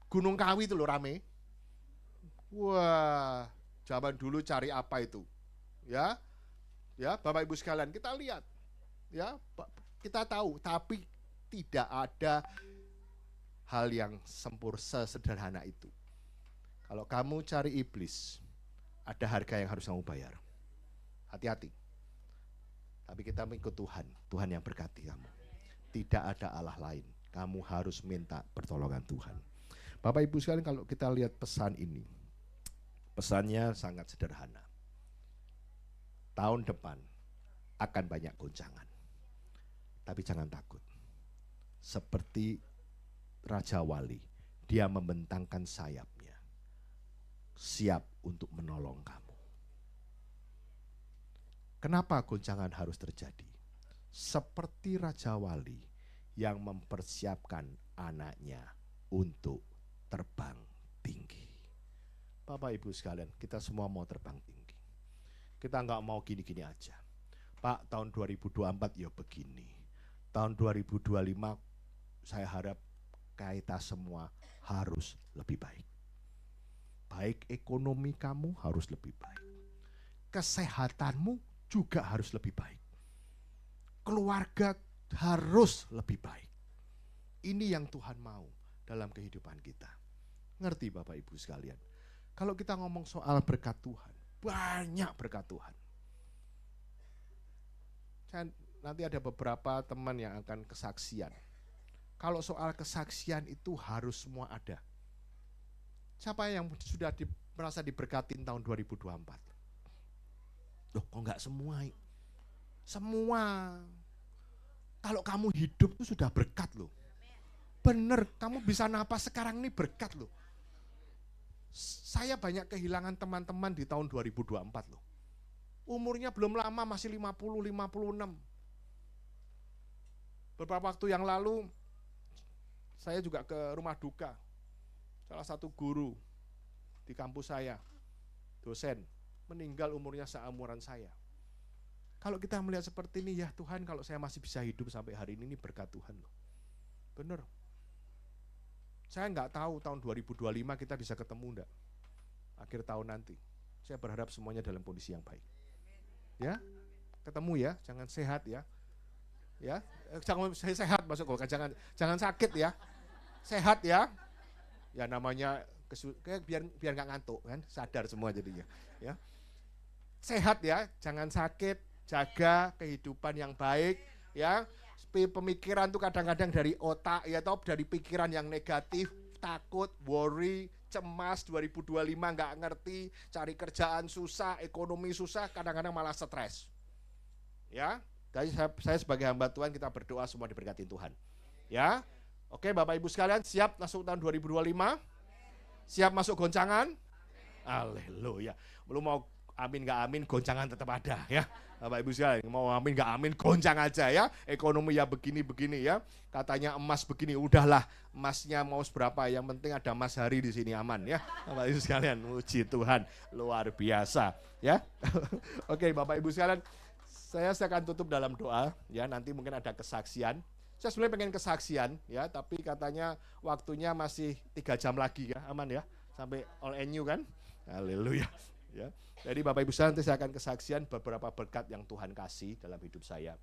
Gunung Kawi itu loh rame. Wah, zaman dulu cari apa itu? Ya, Bapak Ibu sekalian, kita lihat, ya, kita tahu, tapi tidak ada hal yang sesederhana itu. Kalau kamu cari iblis, ada harga yang harus kamu bayar. Hati-hati. Tapi kita mengikut Tuhan, Tuhan yang berkati kamu. Tidak ada Allah lain, kamu harus minta pertolongan Tuhan. Bapak Ibu sekalian, kalau kita lihat pesan ini, pesannya sangat sederhana. Tahun depan akan banyak goncangan. Tapi jangan takut. Seperti Raja Wali, dia membentangkan sayapnya. Siap untuk menolong kamu. Kenapa goncangan harus terjadi? Seperti Raja Wali yang mempersiapkan anaknya untuk terbang tinggi. Bapak Ibu sekalian, kita semua mau terbang tinggi. Kita nggak mau gini-gini aja. Pak, tahun 2024 ya begini. Tahun 2025 saya harap kita semua harus lebih baik. Baik ekonomi kamu harus lebih baik. Kesehatanmu juga harus lebih baik. Keluarga harus lebih baik. Ini yang Tuhan mau dalam kehidupan kita. Ngerti Bapak Ibu sekalian? Kalau kita ngomong soal berkat Tuhan, banyak berkat Tuhan. Nanti ada beberapa teman yang akan kesaksian. Kalau soal kesaksian itu harus semua ada. Siapa yang sudah merasa diberkatin tahun 2024? Loh, kok enggak semua? Semua. Kalau kamu hidup itu sudah berkat loh. Bener, kamu bisa napas sekarang ini berkat loh. Saya banyak kehilangan teman-teman di tahun 2024 loh. Umurnya belum lama, masih 50, 56. Beberapa waktu yang lalu, saya juga ke rumah duka. Salah satu guru di kampus saya, dosen, meninggal umurnya seumuran saya. Kalau kita melihat seperti ini, ya Tuhan, kalau saya masih bisa hidup sampai hari ini berkat Tuhan loh. Bener. Saya nggak tahu tahun 2025 kita bisa ketemu enggak. Akhir tahun nanti. Saya berharap semuanya dalam kondisi yang baik. Ya, ketemu ya, jangan sehat ya. Ya, jangan sehat masuk kok, jangan sakit ya. Sehat ya. Ya namanya biar nggak ngantuk kan, sadar semua jadinya. Ya. Sehat ya, jangan sakit, jaga kehidupan yang baik ya. Pemikiran tuh kadang-kadang dari otak ya, atau dari pikiran yang negatif, takut, worry, cemas, 2025 nggak ngerti, cari kerjaan susah, ekonomi susah, kadang-kadang malah stres. Ya, jadi saya sebagai hamba Tuhan, kita berdoa semua diberkati Tuhan. Ya, oke Bapak Ibu sekalian, siap masuk tahun 2025? Siap masuk goncangan? Haleluya. Belum mau amin nggak amin, goncangan tetap ada ya. Bapak Ibu sekalian, mau amin nggak amin, goncang aja ya. Ekonomi ya begini-begini ya. Katanya emas begini, udahlah emasnya mau seberapa, yang penting ada emas hari di sini aman ya. Bapak Ibu sekalian, puji Tuhan, luar biasa ya. Oke Bapak Ibu sekalian, saya akan tutup dalam doa ya. Nanti mungkin ada kesaksian. Saya sebenarnya pengen kesaksian ya, tapi katanya waktunya masih 3 jam lagi ya, aman ya. Sampai all NU kan. Haleluya. Ya. Jadi Bapak Ibu sekalian, nanti saya akan kesaksian beberapa berkat yang Tuhan kasih dalam hidup saya.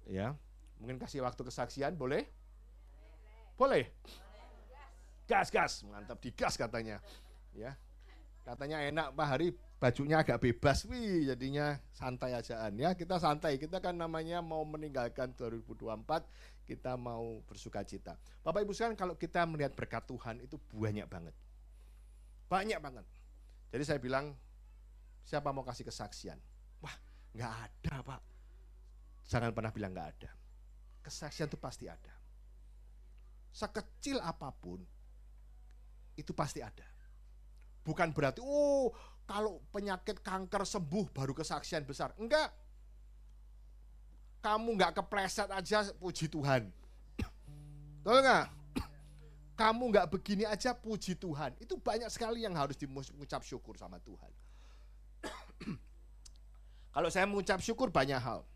Ya, mungkin kasih waktu kesaksian, boleh? Boleh. Gas, mantap, digas katanya. Ya, katanya enak Pak Hari, bajunya agak bebas, wih, jadinya santai ajaan ya. Kita santai, kita kan namanya mau meninggalkan 2024, kita mau bersuka cita. Bapak Ibu sekalian, kalau kita melihat berkat Tuhan itu banyak banget. Banyak banget. Jadi saya bilang, Siapa mau kasih kesaksian? Wah, nggak ada Pak. Jangan pernah bilang nggak ada. Kesaksian itu pasti ada. Sekecil apapun, itu pasti ada. Bukan berarti, kalau penyakit kanker sembuh baru kesaksian besar. Enggak. Kamu nggak kepleset aja, puji Tuhan. Betul nggak? Kamu nggak begini aja, puji Tuhan. Itu banyak sekali yang harus diucap syukur sama Tuhan. Kalau saya mengucap syukur banyak hal.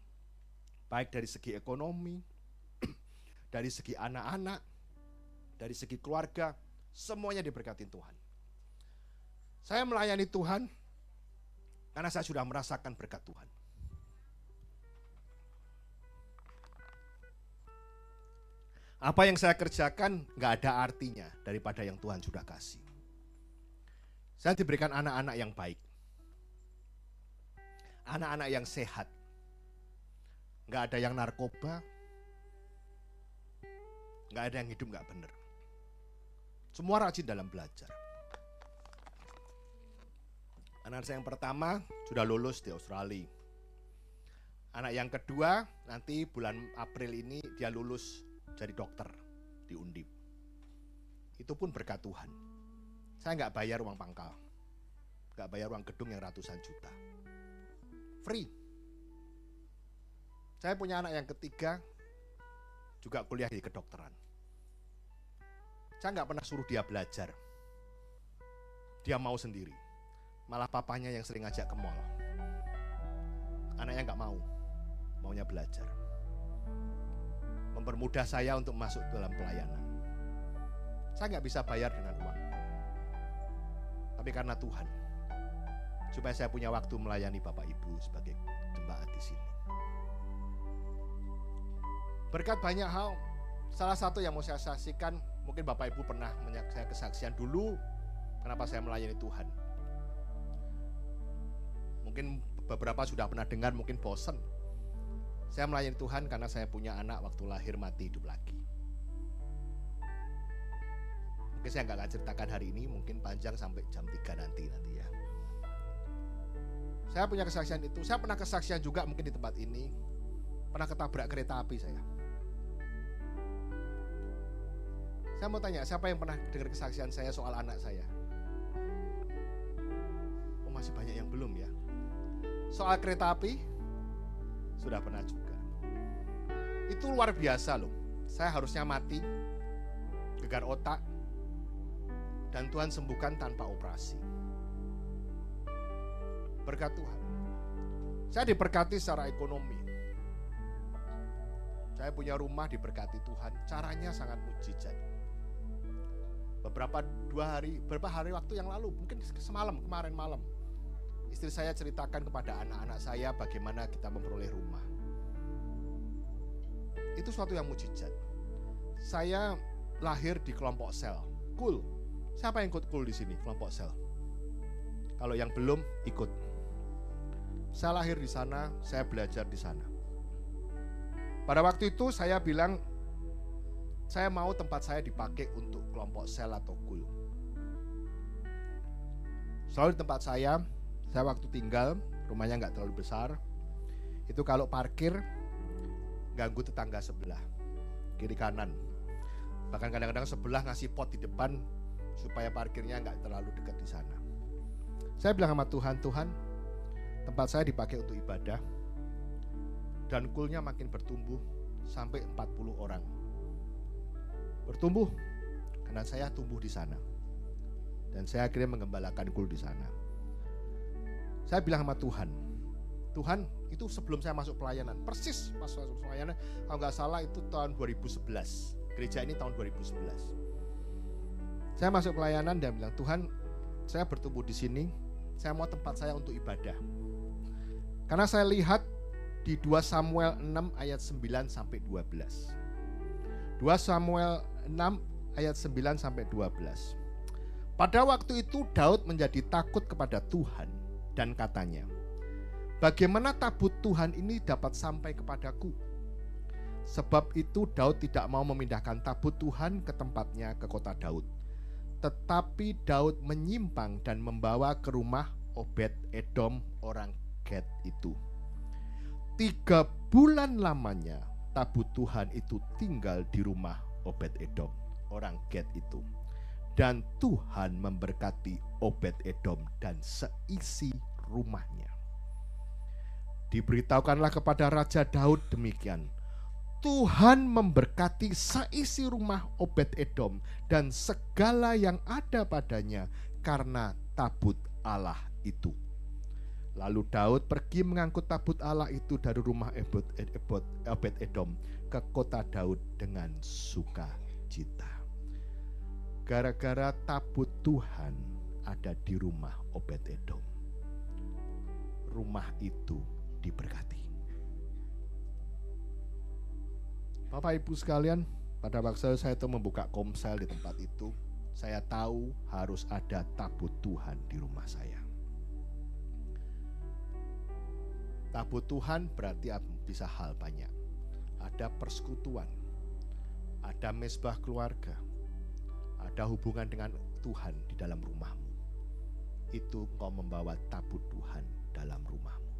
Baik dari segi ekonomi, dari segi anak-anak, dari segi keluarga, semuanya diberkati Tuhan. Saya melayani Tuhan karena saya sudah merasakan berkat Tuhan. Apa yang saya kerjakan gak ada artinya daripada yang Tuhan sudah kasih. Saya diberikan anak-anak yang baik. Anak-anak yang sehat. Gak ada yang narkoba. Gak ada yang hidup gak benar. Semua rajin dalam belajar. Anak saya yang pertama sudah lulus di Australia. Anak yang kedua nanti bulan April ini dia lulus jadi dokter di Undip. Itu pun berkat Tuhan. Saya nggak bayar uang pangkal, nggak bayar uang gedung yang ratusan juta, free. Saya punya anak yang ketiga juga kuliah di kedokteran. Saya nggak pernah suruh dia belajar, dia mau sendiri. Malah papanya yang sering ngajak ke mall. Anaknya nggak mau, maunya belajar. Mempermudah saya untuk masuk dalam pelayanan. Saya nggak bisa bayar dengan uang, tapi karena Tuhan, supaya saya punya waktu melayani Bapak Ibu sebagai jemaat di sini. Berkat banyak hal. Salah satu yang mau saya saksikan, mungkin Bapak Ibu pernah saya kesaksian dulu kenapa saya melayani Tuhan. Mungkin beberapa sudah pernah dengar, mungkin bosan. Saya melayani Tuhan karena saya punya anak waktu lahir mati hidup lagi. Mungkin saya nggak akan ceritakan hari ini, mungkin panjang sampai jam 3 nanti ya. Saya punya kesaksian itu. Saya pernah kesaksian juga mungkin di tempat ini. Pernah ketabrak kereta api saya. Saya mau tanya, siapa yang pernah dengar kesaksian saya soal anak saya? Oh, masih banyak yang belum ya. Soal kereta api, sudah pernah juga. Itu luar biasa loh. Saya harusnya mati, gegar otak, dan Tuhan sembuhkan tanpa operasi. Berkat Tuhan. Saya diberkati secara ekonomi. Saya punya rumah diberkati Tuhan. Caranya sangat mujizat. Beberapa hari waktu yang lalu, mungkin kemarin malam, istri saya ceritakan kepada anak-anak saya bagaimana kita memperoleh rumah. Itu suatu yang mujizat. Saya lahir di kelompok sel. Cool. Siapa yang ikut cool di sini? Kelompok sel. Kalau yang belum, ikut. Saya lahir di sana, saya belajar di sana. Pada waktu itu saya bilang, saya mau tempat saya dipakai untuk kelompok sel atau cool. Selalu di tempat saya waktu tinggal, rumahnya nggak terlalu besar. Itu kalau parkir, ganggu tetangga sebelah, kiri kanan. Bahkan kadang-kadang sebelah ngasih pot di depan, supaya parkirnya nggak terlalu dekat di sana. Saya bilang sama Tuhan, tempat saya dipakai untuk ibadah. Dan coolnya makin bertumbuh, sampai 40 orang. Bertumbuh, karena saya tumbuh di sana. Dan saya akhirnya menggembalakan cool di sana. Saya bilang sama Tuhan, itu sebelum saya masuk pelayanan, persis pas masuk pelayanan, kalau nggak salah itu tahun 2011. Gereja ini tahun 2011. Saya masuk pelayanan dan bilang, Tuhan, saya bertumbuh di sini, saya mau tempat saya untuk ibadah. Karena saya lihat di 2 Samuel 6 ayat 9 sampai 12. 2 Samuel 6 ayat 9 sampai 12. Pada waktu itu Daud menjadi takut kepada Tuhan dan katanya, bagaimana tabut Tuhan ini dapat sampai kepadaku? Sebab itu Daud tidak mau memindahkan tabut Tuhan ke tempatnya ke kota Daud. Tetapi Daud menyimpang dan membawa ke rumah Obed Edom orang Gad itu. 3 bulan lamanya tabut Tuhan itu tinggal di rumah Obed Edom orang Gad itu. Dan Tuhan memberkati Obed Edom dan seisi rumahnya. Diberitahukanlah kepada Raja Daud demikian, Tuhan memberkati seisi rumah Obed Edom dan segala yang ada padanya karena tabut Allah itu. Lalu Daud pergi mengangkut tabut Allah itu dari rumah Obed Edom ke kota Daud dengan sukacita. Gara-gara tabut Tuhan ada di rumah Obed Edom, rumah itu diberkati. Bapak Ibu sekalian, pada waktu saya itu membuka komsel di tempat itu, saya tahu harus ada tabut Tuhan di rumah saya. Tabut Tuhan berarti bisa hal banyak. Ada persekutuan, ada mezbah keluarga, ada hubungan dengan Tuhan di dalam rumahmu. Itu engkau membawa tabut Tuhan dalam rumahmu.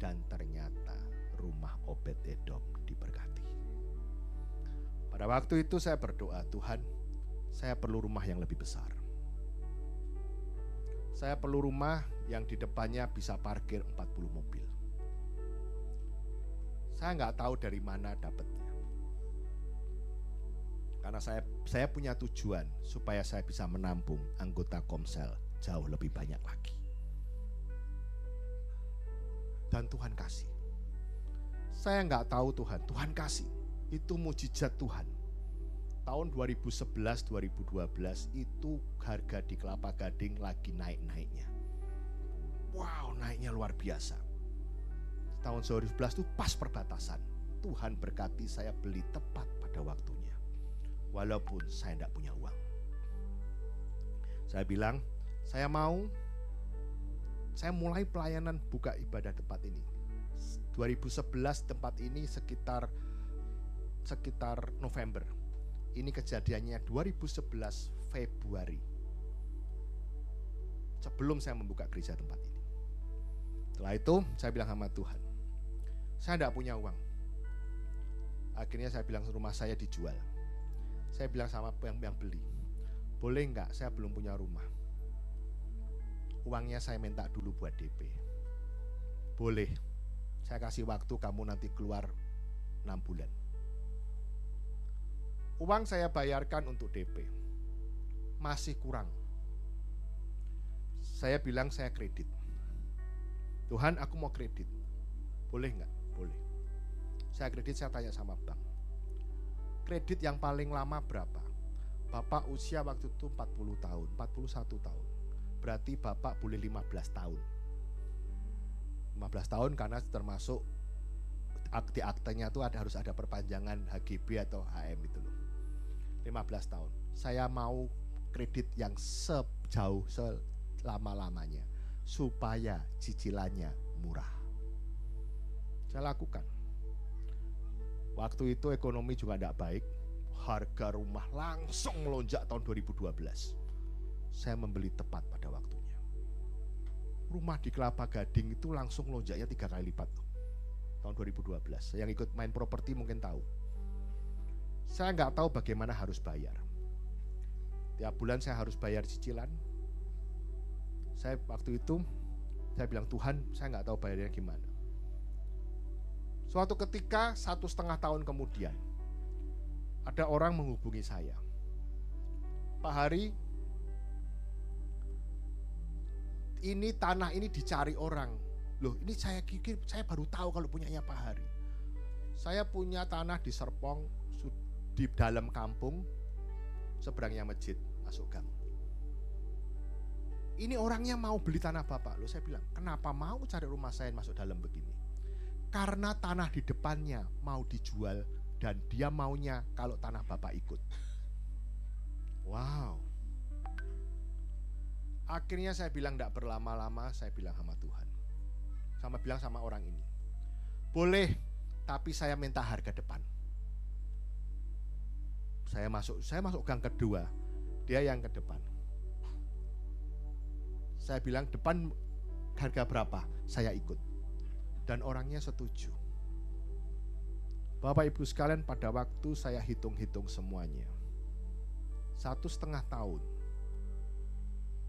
Dan ternyata rumah Obed Edom diberkati. Pada waktu itu saya berdoa, Tuhan, saya perlu rumah yang lebih besar. Saya perlu rumah yang di depannya bisa parkir 40 mobil. Saya nggak tahu dari mana dapatnya. Karena saya punya tujuan supaya saya bisa menampung anggota komsel jauh lebih banyak lagi. Dan Tuhan kasih. Saya nggak tahu Tuhan kasih. Itu mujizat Tuhan. Tahun 2011-2012 itu harga di Kelapa Gading lagi naik-naiknya. Wow, naiknya luar biasa. Tahun 2011 itu pas perbatasan. Tuhan berkati saya beli tepat pada waktunya. Walaupun saya tidak punya uang. Saya bilang, saya mulai pelayanan buka ibadah tempat ini. 2011 tempat ini sekitar November. Ini kejadiannya 2011 Februari. Sebelum saya membuka gereja tempat ini. Setelah itu saya bilang sama Tuhan, saya tidak punya uang. Akhirnya saya bilang rumah saya dijual. Saya bilang sama yang beli, boleh enggak, saya belum punya rumah. Uangnya saya minta dulu buat DP. Boleh, saya kasih waktu kamu nanti keluar 6 bulan. Uang saya bayarkan untuk DP. Masih kurang. Saya bilang saya kredit. Tuhan, aku mau kredit. Boleh enggak? Boleh. Saya kredit, saya tanya sama bank. Kredit yang paling lama berapa? Bapak usia waktu itu 40 tahun, 41 tahun. Berarti Bapak boleh 15 tahun. 15 tahun karena termasuk di aktenya itu harus ada perpanjangan HGB atau HM itu loh. 15 tahun. Saya mau kredit yang sejauh selama-lamanya supaya cicilannya murah. Saya lakukan. Waktu itu ekonomi juga tidak baik. Harga rumah langsung melonjak tahun 2012. Saya membeli tepat pada waktunya. Rumah di Kelapa Gading itu langsung lonjaknya 3 kali lipat tuh. Tahun 2012. Yang ikut main properti mungkin tahu. Saya nggak tahu bagaimana harus bayar. Tiap bulan saya harus bayar cicilan. Saya waktu itu saya bilang, Tuhan, saya nggak tahu bayarnya gimana. Suatu ketika 1,5 tahun kemudian ada orang menghubungi saya. Pak Hari, ini tanah ini dicari orang. Loh, ini saya baru tahu kalau punyanya Pak Hari. Saya punya tanah di Serpong, di dalam kampung, seberangnya masjid, masuk gang. Ini orangnya mau beli tanah Bapak. Loh, saya bilang, kenapa mau cari rumah saya masuk dalam begini? Karena tanah di depannya mau dijual dan dia maunya kalau tanah Bapak ikut. Wow. Akhirnya saya bilang tidak berlama-lama, saya bilang sama Tuhan. Bilang sama orang ini. Boleh, tapi saya minta harga depan. Saya masuk gang kedua, dia yang ke depan. Saya bilang depan Harga berapa? Saya ikut. Dan orangnya setuju. Bapak Ibu sekalian, pada waktu saya hitung-hitung semuanya, 1,5 tahun,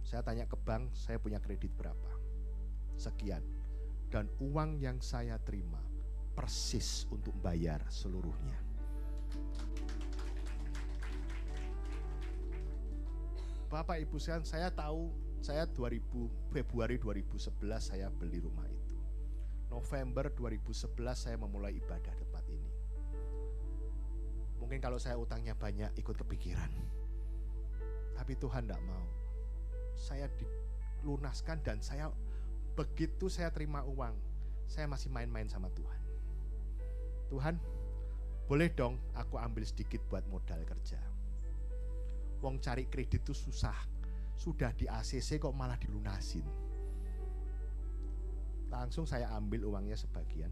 saya tanya ke bank, saya punya kredit berapa? Sekian. Dan uang yang saya terima persis untuk bayar seluruhnya. Bapak Ibu sekalian, saya tahu, saya Februari 2011 saya beli rumah itu. November 2011 saya memulai ibadah tempat ini. Mungkin kalau saya utangnya banyak ikut kepikiran. Tapi Tuhan tidak mau. Saya dilunaskan dan saya begitu saya terima uang, saya masih main-main sama Tuhan. Tuhan, boleh dong aku ambil sedikit buat modal kerja. Wong cari kredit itu susah. Sudah di ACC kok malah dilunasin. Langsung saya ambil uangnya sebagian.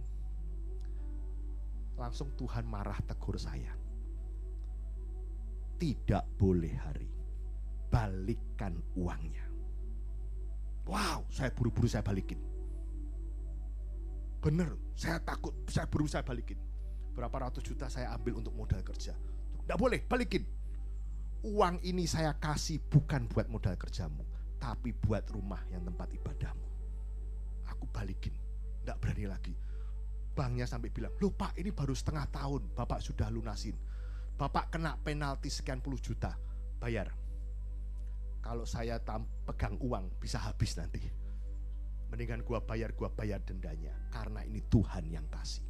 Langsung Tuhan marah tegur saya. Tidak boleh Hari, balikkan uangnya. Wow, saya buru-buru saya balikin. Bener, saya takut, saya buru saya balikin. Berapa ratus juta saya ambil untuk modal kerja. Tidak boleh, balikin. Uang ini saya kasih bukan buat modal kerjamu, tapi buat rumah yang tempat ibadahmu. Aku balikin, tidak berani lagi. Banknya sampai bilang, loh Pak, ini baru setengah tahun Bapak sudah lunasin. Bapak kena penalti sekian puluh juta, bayar. Kalau saya pegang uang bisa habis nanti. Mendingan gua bayar dendanya, karena ini Tuhan yang kasih.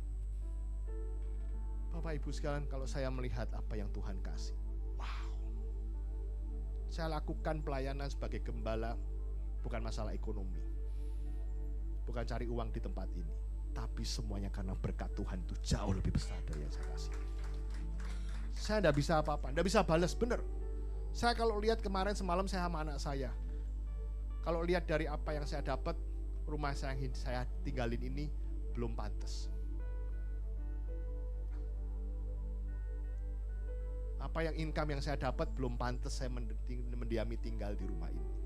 Bapak Ibu sekalian, kalau saya melihat apa yang Tuhan kasih, wow. Saya lakukan pelayanan sebagai gembala, bukan masalah ekonomi, bukan cari uang di tempat ini, tapi semuanya karena berkat Tuhan itu jauh lebih besar dari yang saya kasih. Saya tidak bisa apa-apa, tidak bisa balas, benar. Saya kalau lihat kemarin semalam saya sama anak saya, kalau lihat dari apa yang saya dapat, rumah saya yang saya tinggalin ini belum pantas. Apa yang income yang saya dapat belum pantas saya mendiami tinggal di rumah ini.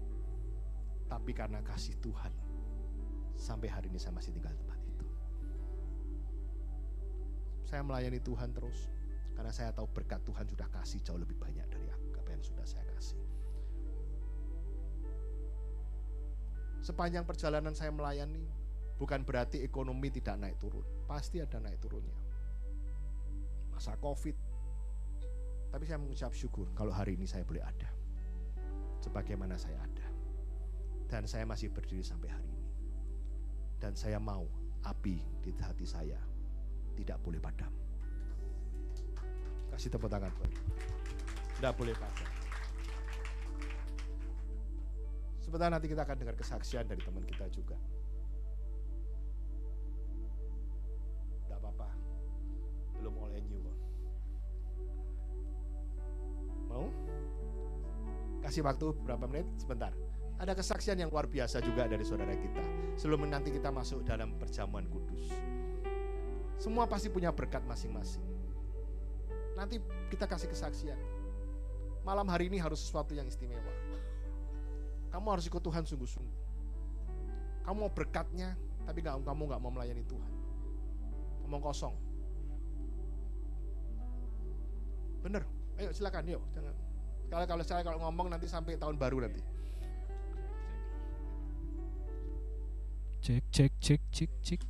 Tapi karena kasih Tuhan, sampai hari ini saya masih tinggal di tempat itu. Saya melayani Tuhan terus, karena saya tahu berkat Tuhan sudah kasih jauh lebih banyak dari apa yang sudah saya kasih. Sepanjang perjalanan saya melayani, bukan berarti ekonomi tidak naik turun. Pasti ada naik turunnya. Masa Covid. Tapi saya mengucap syukur kalau hari ini saya boleh ada. Sebagaimana saya ada. Dan saya masih berdiri sampai hari ini. Dan saya mau api di hati saya tidak boleh padam. Kasih tepuk tangan buat. Tidak boleh padam. Sebentar nanti kita akan dengar kesaksian dari teman kita juga. Tidak apa-apa. Belum all and new kok. Mau? Kasih waktu berapa menit? Sebentar. Ada kesaksian yang luar biasa juga dari saudara kita. Sebelum nanti kita masuk dalam perjamuan kudus. Semua pasti punya berkat masing-masing. Nanti kita kasih kesaksian. Malam hari ini harus sesuatu yang istimewa. Kamu harus ikut Tuhan sungguh-sungguh. Kamu mau berkatnya, tapi kamu gak mau melayani Tuhan. Ngomong kosong. Bener. Ayo silakan, yuk. Jangan. Kalau ngomong nanti sampai tahun baru nanti.
Cek.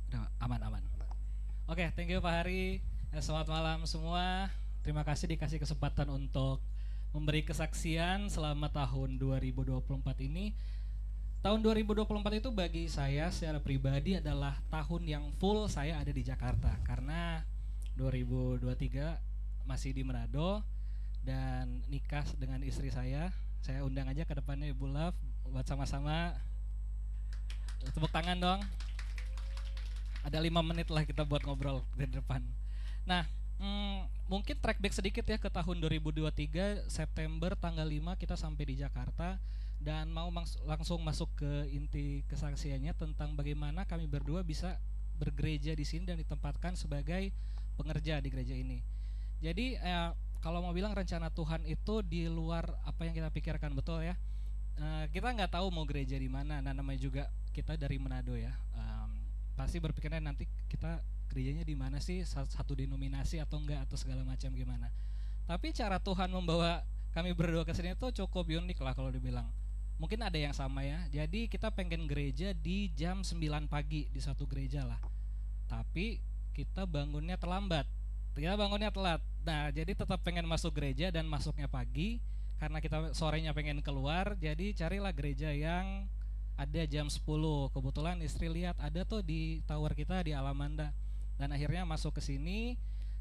Udah, aman. Oke, thank you Pak Hari. Selamat malam semua. Terima kasih dikasih kesempatan untuk memberi kesaksian selama tahun 2024 ini. Tahun 2024 itu bagi saya secara pribadi adalah tahun yang full saya ada di Jakarta. Karena 2023 masih di Manado dan nikah dengan istri saya. Saya undang aja ke depannya Ibu Love buat sama-sama tepuk tangan dong. Ada 5 menit lah kita buat ngobrol di depan. Nah, mungkin track back sedikit ya ke tahun 2023 September tanggal 5 kita sampai di Jakarta dan mau langsung masuk ke inti kesaksiannya tentang bagaimana kami berdua bisa bergereja di sini dan ditempatkan sebagai pengerja di gereja ini. Jadi kalau mau bilang rencana Tuhan itu di luar apa yang kita pikirkan, betul ya. Kita nggak tahu mau gereja di mana. Nah, namanya juga kita dari Manado ya. Pasti berpikirnya nanti kita gerejanya di mana sih, satu denominasi atau enggak atau segala macam gimana. Tapi cara Tuhan membawa kami berdua ke sini itu cukup unik lah kalau dibilang. Mungkin ada yang sama ya. Jadi kita pengen gereja di jam 9 pagi di satu gereja lah. Tapi kita bangunnya terlambat. Kita bangunnya telat. Nah, jadi tetap pengen masuk gereja dan masuknya pagi karena kita sorenya pengen keluar. Jadi carilah gereja yang ada jam 10. Kebetulan istri lihat ada tuh di tower kita di Alamanda. Dan akhirnya masuk ke sini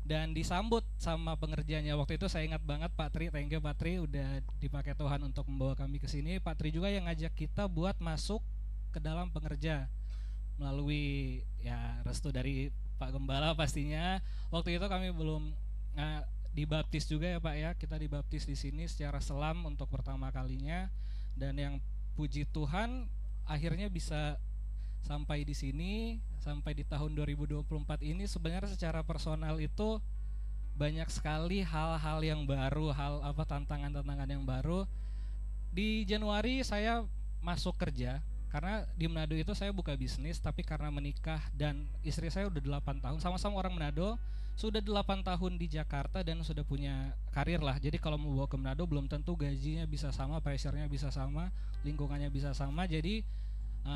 dan disambut sama pengerjanya. Waktu itu saya ingat banget Pak Tri, thank you Pak Tri udah dipakai Tuhan untuk membawa kami ke sini. Pak Tri juga yang ngajak kita buat masuk ke dalam pengerja melalui ya restu dari Pak Gembala pastinya. Waktu itu kami belum dibaptis juga ya Pak ya. Kita dibaptis di sini secara selam untuk pertama kalinya dan yang puji Tuhan akhirnya bisa sampai di sini, sampai di tahun 2024 ini sebenarnya secara personal itu banyak sekali hal-hal yang baru, tantangan-tantangan yang baru. Di Januari saya masuk kerja karena di Manado itu saya buka bisnis, tapi karena menikah dan istri saya udah 8 tahun, sama-sama orang Manado, sudah 8 tahun di Jakarta dan sudah punya karir lah. Jadi kalau mau bawa ke Manado belum tentu gajinya bisa sama, pressure-nya bisa sama, lingkungannya bisa sama. Jadi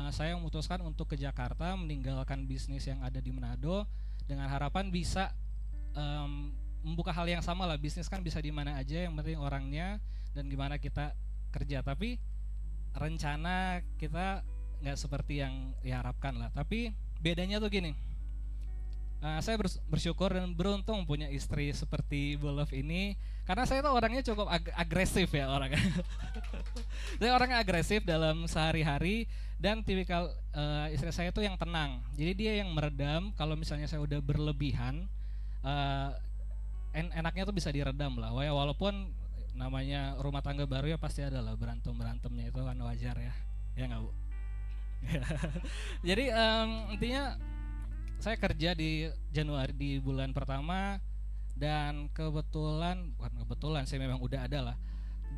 saya memutuskan untuk ke Jakarta, meninggalkan bisnis yang ada di Manado dengan harapan bisa membuka hal yang sama lah. Bisnis kan bisa di mana aja, yang penting orangnya dan gimana kita kerja. Tapi rencana kita nggak seperti yang diharapkan lah. Tapi bedanya tuh gini, saya bersyukur dan beruntung punya istri seperti Bu Love ini karena saya tuh orangnya cukup agresif ya orangnya. Saya orangnya agresif dalam sehari-hari dan tipikal istri saya tuh yang tenang. Jadi dia yang meredam kalau misalnya saya udah berlebihan, enaknya tuh bisa diredam lah. Walaupun namanya rumah tangga baru ya pasti ada lah berantemnya itu kan wajar ya nggak Bu? Jadi intinya saya kerja di Januari di bulan pertama dan bukan kebetulan saya memang udah ada lah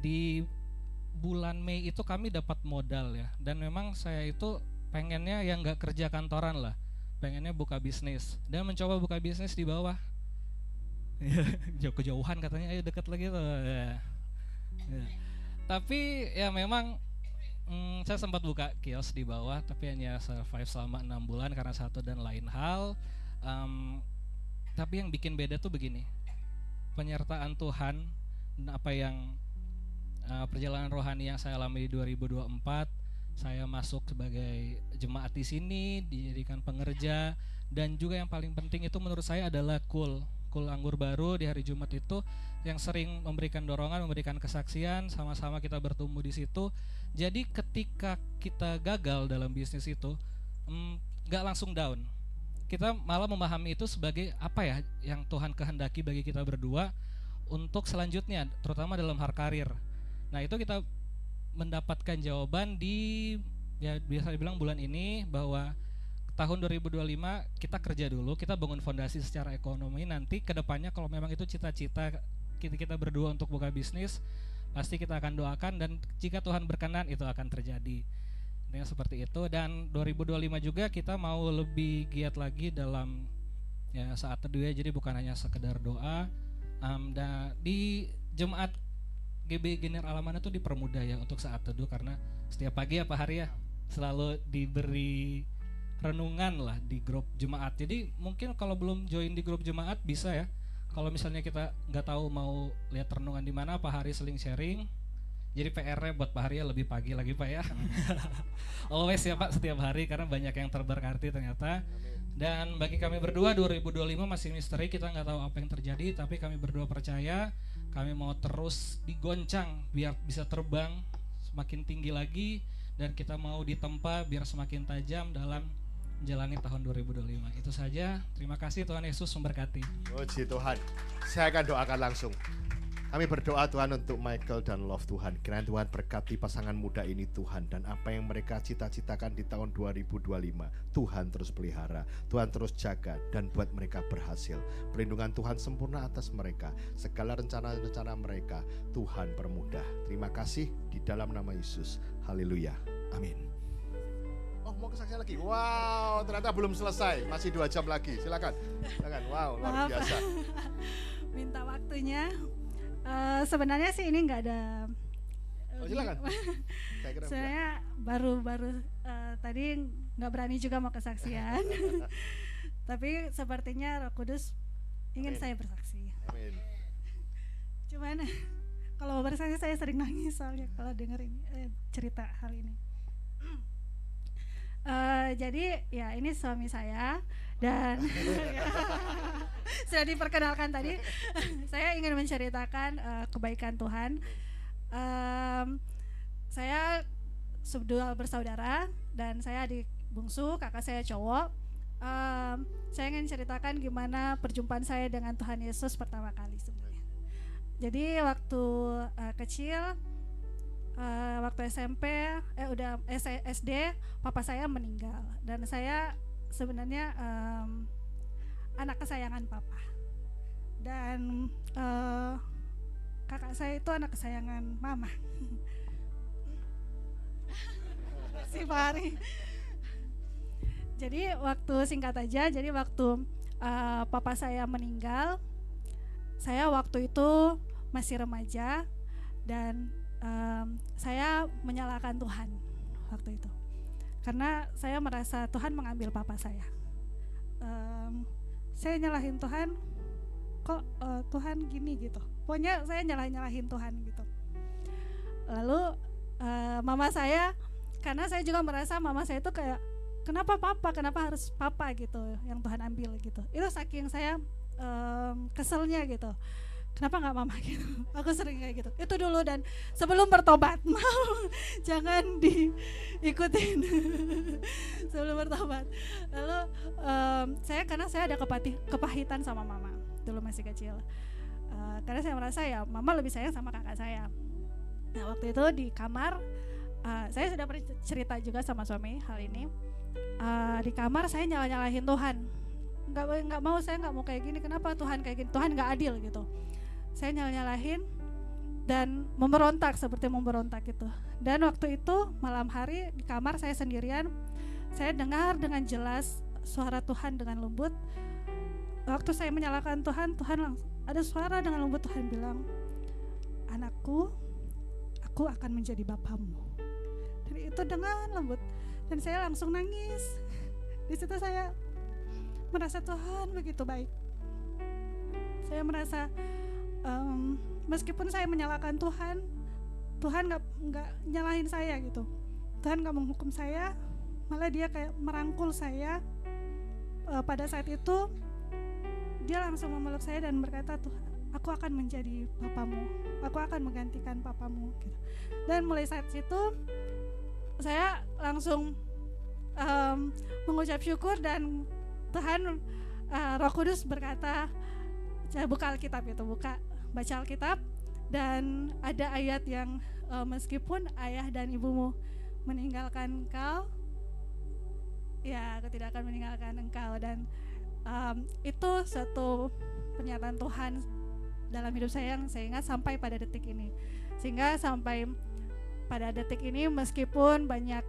di bulan Mei itu kami dapat modal ya dan memang saya itu pengennya yang nggak kerja kantoran lah, pengennya buka bisnis dan mencoba buka bisnis di bawah. Kejauhan katanya ayo dekat lagi tuh ya. Tapi ya memang saya sempat buka kios di bawah tapi hanya survive selama 6 bulan karena satu dan lain hal. Tapi yang bikin beda tuh begini, penyertaan Tuhan dan apa yang perjalanan rohani yang saya alami di 2024. Saya masuk sebagai jemaat di sini, dijadikan pengerja dan juga yang paling penting itu menurut saya adalah Kul Anggur Baru di hari Jumat itu yang sering memberikan dorongan, memberikan kesaksian, sama-sama kita bertumbuh di situ. Jadi ketika kita gagal dalam bisnis itu, gak langsung down. Kita malah memahami itu sebagai apa ya yang Tuhan kehendaki bagi kita berdua untuk selanjutnya, terutama dalam hal karir. Nah itu kita mendapatkan jawaban di ya biasa dibilang bulan ini bahwa tahun 2025 kita kerja dulu, kita bangun fondasi secara ekonomi. Nanti kedepannya kalau memang itu cita-cita kita berdua untuk buka bisnis, pasti kita akan doakan dan jika Tuhan berkenan itu akan terjadi. Intinya seperti itu. Dan 2025 juga kita mau lebih giat lagi dalam ya saat teduh ya, jadi bukan hanya sekedar doa. Dan di jemaat GB Gener Alamanda tuh dipermudah ya untuk saat teduh karena setiap pagi apa hari ya selalu diberi renungan lah di grup jemaat. Jadi mungkin kalau belum join di grup jemaat bisa ya. Kalau misalnya kita nggak tahu mau lihat renungan di mana, Pak Hari seling sharing. Jadi PR-nya buat Pak Hari ya lebih pagi lagi Pak ya. Always ya Pak setiap hari karena banyak yang terberkati ternyata. Dan bagi kami berdua 2025 masih misteri, kita nggak tahu apa yang terjadi, tapi kami berdua percaya kami mau terus digoncang biar bisa terbang semakin tinggi lagi dan kita mau ditempa biar semakin tajam dalam menjalani tahun 2025. Itu saja. Terima kasih, Tuhan Yesus memberkati.
Puji Tuhan. Saya akan doakan langsung. Kami berdoa Tuhan untuk Michael dan Love Tuhan. Kiranya Tuhan berkati pasangan muda ini Tuhan. Dan apa yang mereka cita-citakan di tahun 2025 Tuhan terus pelihara, Tuhan terus jaga dan buat mereka berhasil. Perlindungan Tuhan sempurna atas mereka. Segala rencana-rencana mereka Tuhan permudah. Terima kasih di dalam nama Yesus. Haleluya. Amin. mau kesaksian lagi. Wow, ternyata belum selesai. Masih 2 jam lagi. Silakan. Wow, luar
Maaf.
biasa.
Minta waktunya. Sebenarnya sih ini nggak ada.
Oh, silakan. Saya kira
Saya baru tadi nggak berani juga mau kesaksian. Tapi sepertinya Roh Kudus ingin
Amin.
saya bersaksi.
amin.
Cuman kalau mau bersaksi saya sering nangis soalnya kalau dengerin cerita hal ini. Jadi ya ini suami saya dan sudah diperkenalkan tadi. Saya ingin menceritakan kebaikan Tuhan. Saya dua bersaudara dan saya adik bungsu, kakak saya cowok. Saya ingin ceritakan gimana perjumpaan saya dengan Tuhan Yesus pertama kali sebenarnya. Jadi waktu kecil, waktu SMP, udah SD, papa saya meninggal dan saya sebenarnya anak kesayangan papa. Dan kakak saya itu anak kesayangan mama. Si Fahri. Jadi waktu singkat aja, jadi waktu papa saya meninggal, saya waktu itu masih remaja dan saya menyalahkan Tuhan waktu itu. Karena saya merasa Tuhan mengambil papa saya. Saya nyalahin Tuhan, kok Tuhan gini gitu. Pokoknya saya nyalahin Tuhan gitu. Lalu mama saya, karena saya juga merasa mama saya itu kayak kenapa harus papa gitu yang Tuhan ambil gitu. Itu saking saya keselnya gitu. Kenapa nggak mama gitu? Aku sering kayak gitu. Itu dulu dan sebelum bertobat, jangan diikutin sebelum bertobat. Lalu karena saya ada kepahitan sama mama dulu masih kecil. Karena saya merasa ya mama lebih sayang sama kakak saya. Nah waktu itu di kamar, saya sudah pernah cerita juga sama suami hal ini. Di kamar saya nyalahin Tuhan. Nggak mau, saya nggak mau kayak gini. Kenapa Tuhan kayak gini? Tuhan nggak adil gitu. Saya nyalahin dan memberontak seperti memberontak gitu. Dan waktu itu malam hari di kamar saya sendirian, saya dengar dengan jelas suara Tuhan dengan lembut. Waktu saya menyalahkan Tuhan, langsung ada suara dengan lembut Tuhan bilang, anakku, aku akan menjadi bapamu. Dan itu dengan lembut. Dan saya langsung nangis. Di situ saya merasa Tuhan begitu baik. Saya merasa meskipun saya menyalahkan Tuhan nggak nyalahin saya gitu. Tuhan nggak menghukum saya, malah dia kayak merangkul saya. Pada saat itu dia langsung memeluk saya dan berkata, Tuhan, aku akan menjadi papamu, aku akan menggantikan papamu gitu. Dan mulai saat itu saya langsung mengucap syukur dan Tuhan Roh Kudus berkata, saya buka Alkitab itu, baca Alkitab dan ada ayat yang meskipun ayah dan ibumu meninggalkan engkau, ya aku tidak akan meninggalkan engkau. Dan itu suatu pernyataan Tuhan dalam hidup saya yang saya ingat sampai pada detik ini. Sehingga sampai pada detik ini meskipun banyak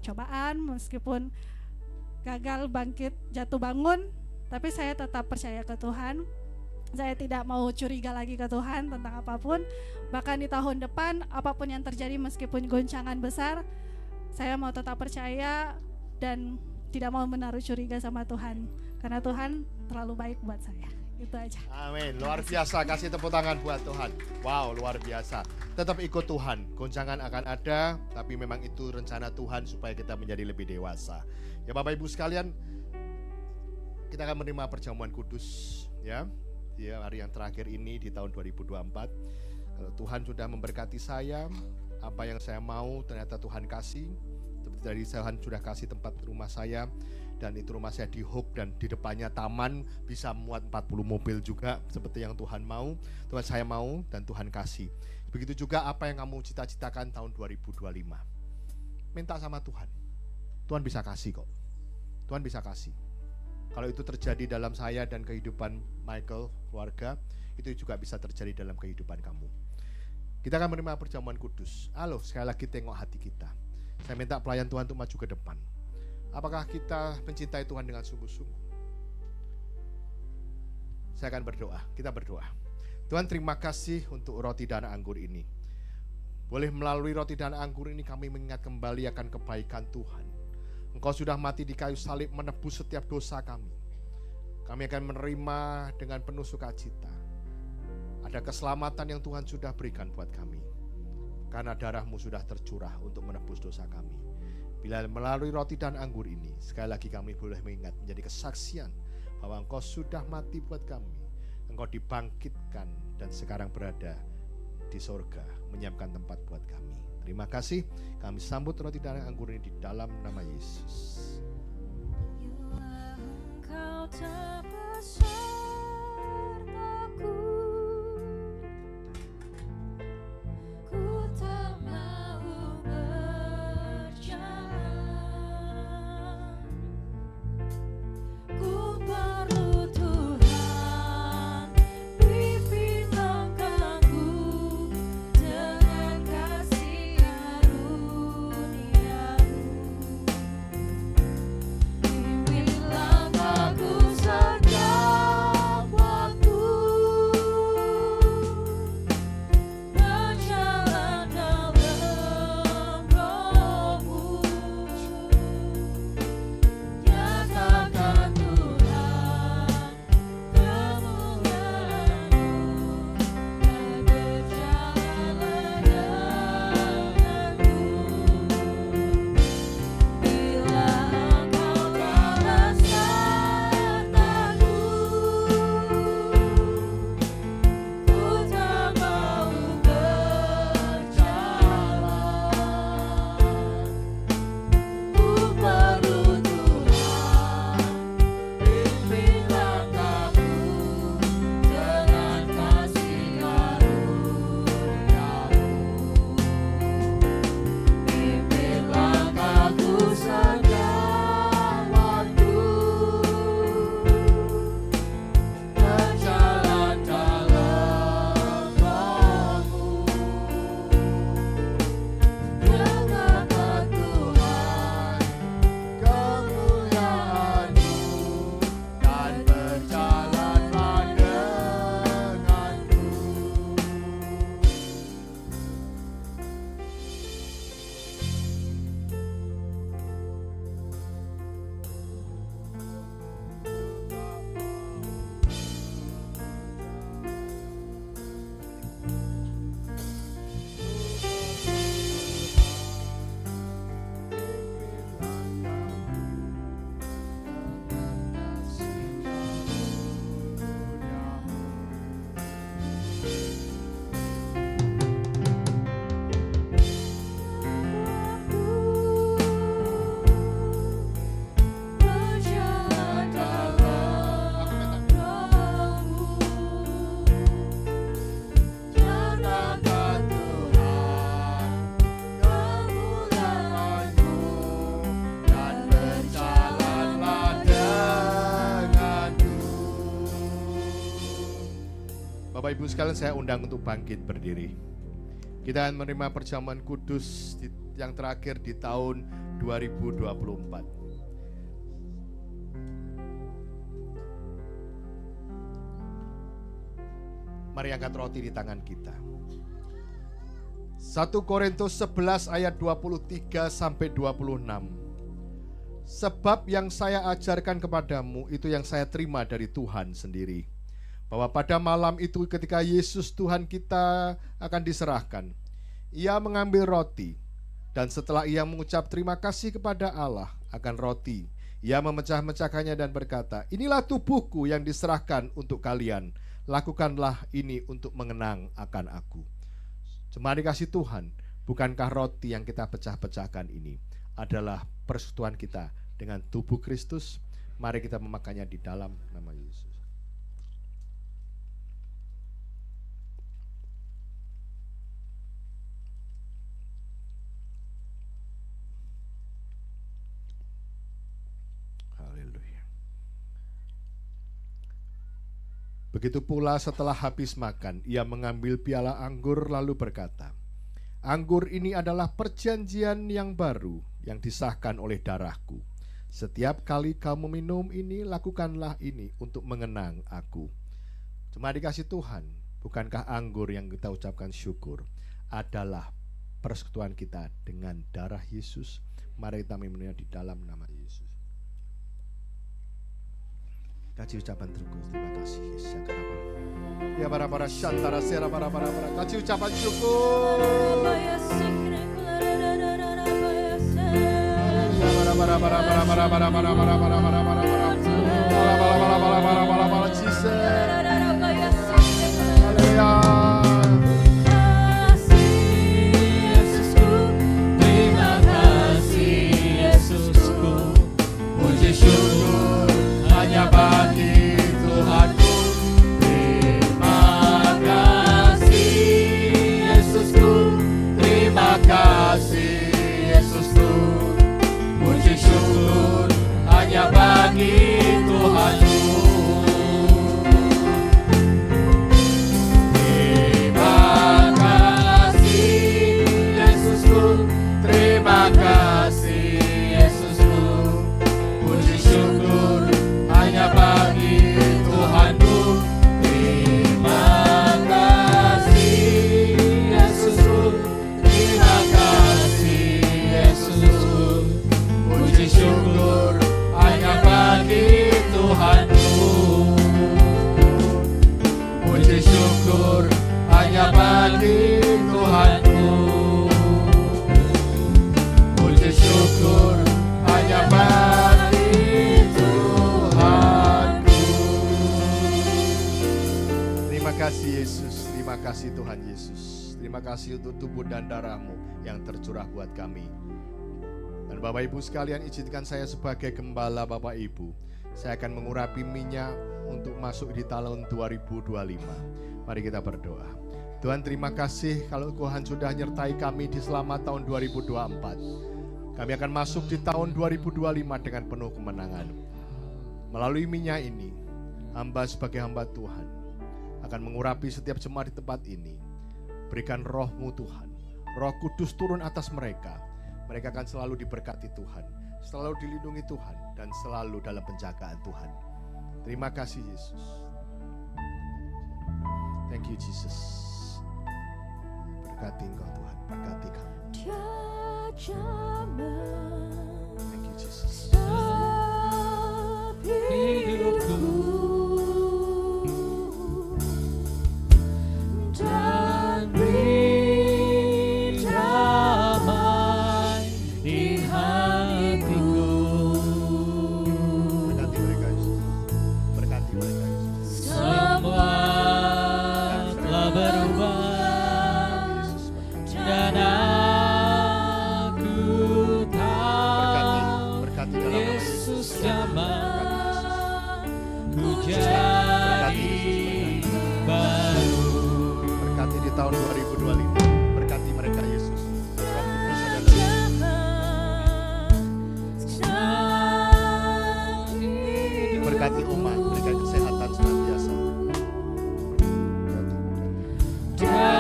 cobaan, meskipun gagal bangkit jatuh bangun, tapi saya tetap percaya ke Tuhan. Saya tidak mau curiga lagi ke Tuhan tentang apapun. Bahkan di tahun depan apapun yang terjadi meskipun goncangan besar, saya mau tetap percaya dan tidak mau menaruh curiga sama Tuhan. Karena Tuhan terlalu baik buat saya. Itu aja.
Amin, luar biasa. Kasih tepuk tangan buat Tuhan. Wow, luar biasa. Tetap ikut Tuhan. Goncangan akan ada, tapi memang itu rencana Tuhan supaya kita menjadi lebih dewasa. Ya Bapak Ibu sekalian, kita akan menerima perjamuan kudus ya. Di hari yang terakhir ini di tahun 2024. Kalau Tuhan sudah memberkati saya, apa yang saya mau ternyata Tuhan kasih. Seperti tadi Tuhan sudah kasih tempat rumah saya, dan itu rumah saya di Hook dan di depannya taman bisa muat 40 mobil juga seperti yang Tuhan mau. Tuhan saya mau dan Tuhan kasih. Begitu juga apa yang kamu cita-citakan tahun 2025. Minta sama Tuhan. Tuhan bisa kasih kok. Tuhan bisa kasih. Kalau itu terjadi dalam saya dan kehidupan Michael, keluarga, itu juga bisa terjadi dalam kehidupan kamu. Kita akan menerima perjamuan kudus. Halo, sekali lagi tengok hati kita. Saya minta pelayan Tuhan untuk maju ke depan. Apakah kita mencintai Tuhan dengan sungguh-sungguh? Saya akan berdoa, kita berdoa. Tuhan, terima kasih untuk roti dan anggur ini. Boleh melalui roti dan anggur ini kami mengingat kembali akan kebaikan Tuhan. Engkau sudah mati di kayu salib menebus setiap dosa kami. Kami akan menerima dengan penuh sukacita. Ada keselamatan yang Tuhan sudah berikan buat kami. Karena darah-Mu sudah tercurah untuk menebus dosa kami. Bila melalui roti dan anggur ini, sekali lagi kami boleh mengingat menjadi kesaksian bahwa Engkau sudah mati buat kami. Engkau dibangkitkan dan sekarang berada di sorga, menyiapkan tempat buat kami. Terima kasih, kami sambut roti dan anggur ini di dalam nama Yesus.
Engkau terbesertaku, ku tak mau berjalan, ku perlu Tuhan, pimpin langkahku dengan kasih karunia-Mu. Pimpin langkahku setiap waktu, berjalan dalam Roh-Mu. Nyatakan Tuhan kemuliaan-Mu, dan berjalanlah denganku. Bila Engkau telah sertaku, ku tak mau berjalan, ku perlu Tuhan, pimpin langkahku dengan kasih karunia-Mu. Pimpin langkahku setiap waktu, berjalan dalam Roh-Mu. Nyatakan Tuhan kemuliaan-Mu, dan berjalanlah denganku. Berjalan dalam Roh-Mu. Nyatakan Tuhan kemuliaan-Mu, dan berjalanlah denganku.
Bapak Ibu sekalian, saya undang untuk bangkit berdiri. Kita akan menerima perjamuan kudus yang terakhir di tahun 2024. Mari angkat roti di tangan kita. 1 Korintus 11 ayat 23 sampai 26. Sebab yang saya ajarkan kepadamu itu yang saya terima dari Tuhan sendiri. Bahwa pada malam itu ketika Yesus Tuhan kita akan diserahkan, Ia mengambil roti, dan setelah Ia mengucap terima kasih kepada Allah akan roti, Ia memecah-mecahkannya dan berkata, inilah tubuhku yang diserahkan untuk kalian. Lakukanlah ini untuk mengenang akan aku. Jemaat dikasih Tuhan, bukankah roti yang kita pecah-pecahkan ini adalah persekutuan kita dengan tubuh Kristus? Mari kita memakannya di dalam nama Yesus. Haleluya. Begitu pula setelah habis makan, Ia mengambil piala anggur lalu berkata, Anggur ini adalah perjanjian yang baru yang disahkan oleh darahku. Setiap kali kamu minum ini, lakukanlah ini untuk mengenang aku. Cuma dikasih Tuhan, bukankah anggur yang kita ucapkan syukur adalah persekutuan kita dengan darah Yesus? Mari kita minumnya di dalam nama Yesus. Kasih ucapan terus, terima kasih Yesus. Ya para syantara sera para kasih ucapan syukur.
Terima kasih Yesusku, puji syukur hanya bagi Tuhanku. Terima kasih Yesusku, terima kasih Yesusku, puji syukur hanya bagi Tuhanku. Terima kasih Yesusku, puji syukur hanya bagi Tuhanku. Terima kasih Yesusku, terima kasih Yesusku, puji syukur hanya bagi Tuhanku. Puji syukur hanya bagi Tuhanku. Syukur hanya bagi Tuhanku.
Terima kasih Yesus, terima kasih Tuhan Yesus. Terima kasih untuk tubuh dan darah-Mu yang tercurah buat kami. Dan Bapak Ibu sekalian, izinkan saya sebagai gembala Bapak Ibu, saya akan mengurapi minyak untuk masuk di tahun 2025. Mari kita berdoa. Tuhan, terima kasih kalau Tuhan sudah nyertai kami di selama tahun 2024. Kami akan masuk di tahun 2025 dengan penuh kemenangan. Melalui minyak ini, hamba sebagai hamba Tuhan akan mengurapi setiap jemaat di tempat ini. Berikan roh-Mu Tuhan, Roh Kudus turun atas mereka. Mereka akan selalu diberkati Tuhan, selalu dilindungi Tuhan, dan selalu dalam penjagaan Tuhan. Terima kasih Yesus. Thank you Jesus. Berkati Engkau Tuhan, berkati kami. Thank you Jesus.
Hidupku dan beri damai di hatiku.
Berkati mereka Yesus. Berkati mereka Yesus.
Semua telah berubah dan Yesus nyaman, ku jadi baru.
Berkati di tahun 2025. Berkati mereka Yesus. Roh Kudus adalah berkati umat, berikan kesehatan senantiasa. Berkati.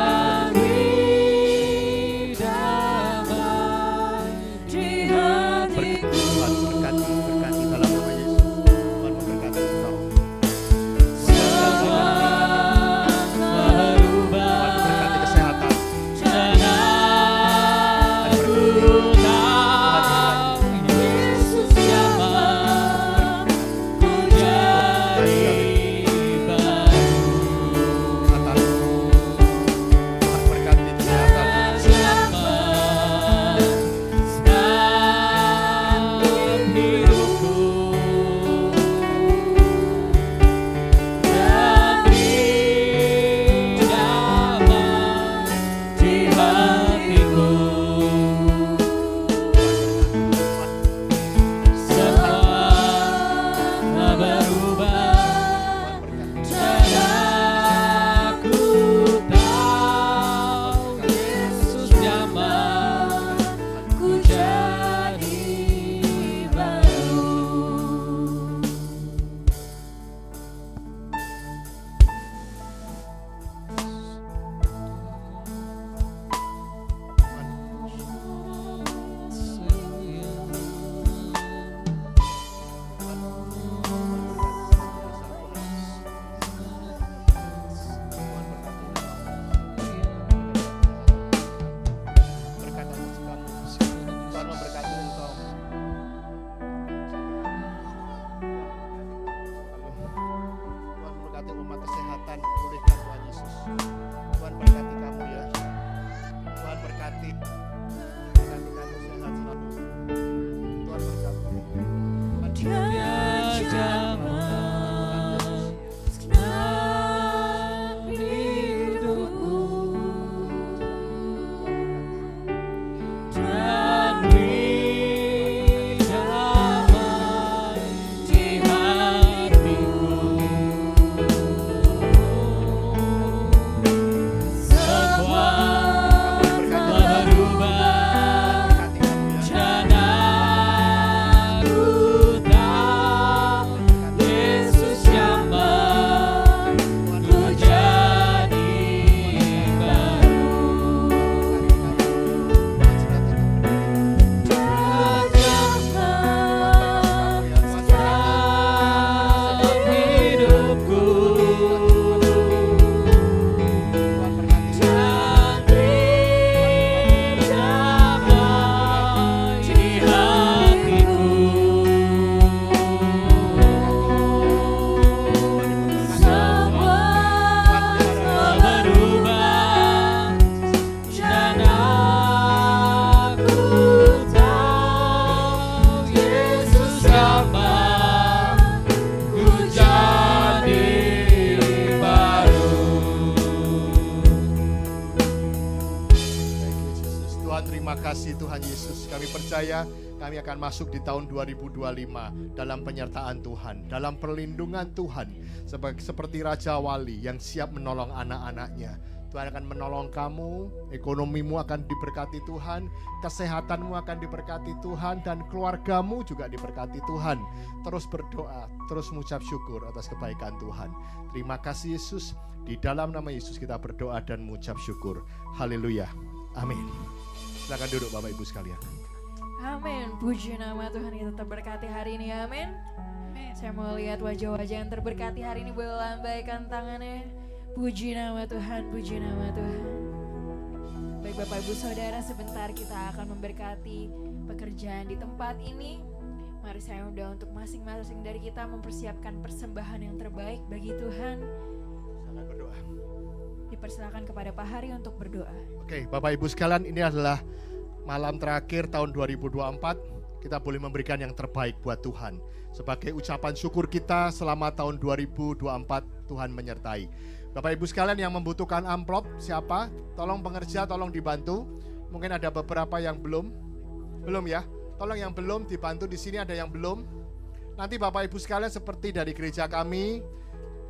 Tuhan, terima kasih Tuhan Yesus. Kami percaya kami akan masuk di tahun 2025 dalam penyertaan Tuhan, dalam perlindungan Tuhan, seperti Raja Wali yang siap menolong anak-anaknya. Tuhan akan menolong kamu, ekonomimu akan diberkati Tuhan, kesehatanmu akan diberkati Tuhan, dan keluargamu juga diberkati Tuhan. Terus berdoa, terus mengucap syukur atas kebaikan Tuhan. Terima kasih Yesus, di dalam nama Yesus kita berdoa dan mengucap syukur. Haleluya, amin. Silakan duduk Bapak Ibu sekalian.
Amin. Puji nama Tuhan, kita terberkati hari ini. Amin. Saya mau lihat wajah-wajah yang terberkati hari ini, boleh lambaikan tangannya. Puji nama Tuhan, puji nama Tuhan. Baik Bapak Ibu Saudara, sebentar kita akan memberkati pekerjaan di tempat ini. Mari saya undang untuk masing-masing dari kita mempersiapkan persembahan yang terbaik bagi Tuhan.
Silakan berdoa.
Dipersilakan kepada Pak Hari untuk berdoa.
Oke, Bapak Ibu sekalian, ini adalah malam terakhir tahun 2024. Kita boleh memberikan yang terbaik buat Tuhan. Sebagai ucapan syukur kita selama tahun 2024, Tuhan menyertai. Bapak Ibu sekalian yang membutuhkan amplop, siapa? Tolong pengerja, tolong dibantu. Mungkin ada beberapa yang belum ya. Tolong yang belum dibantu, di sini ada yang belum. Nanti Bapak Ibu sekalian seperti dari gereja kami,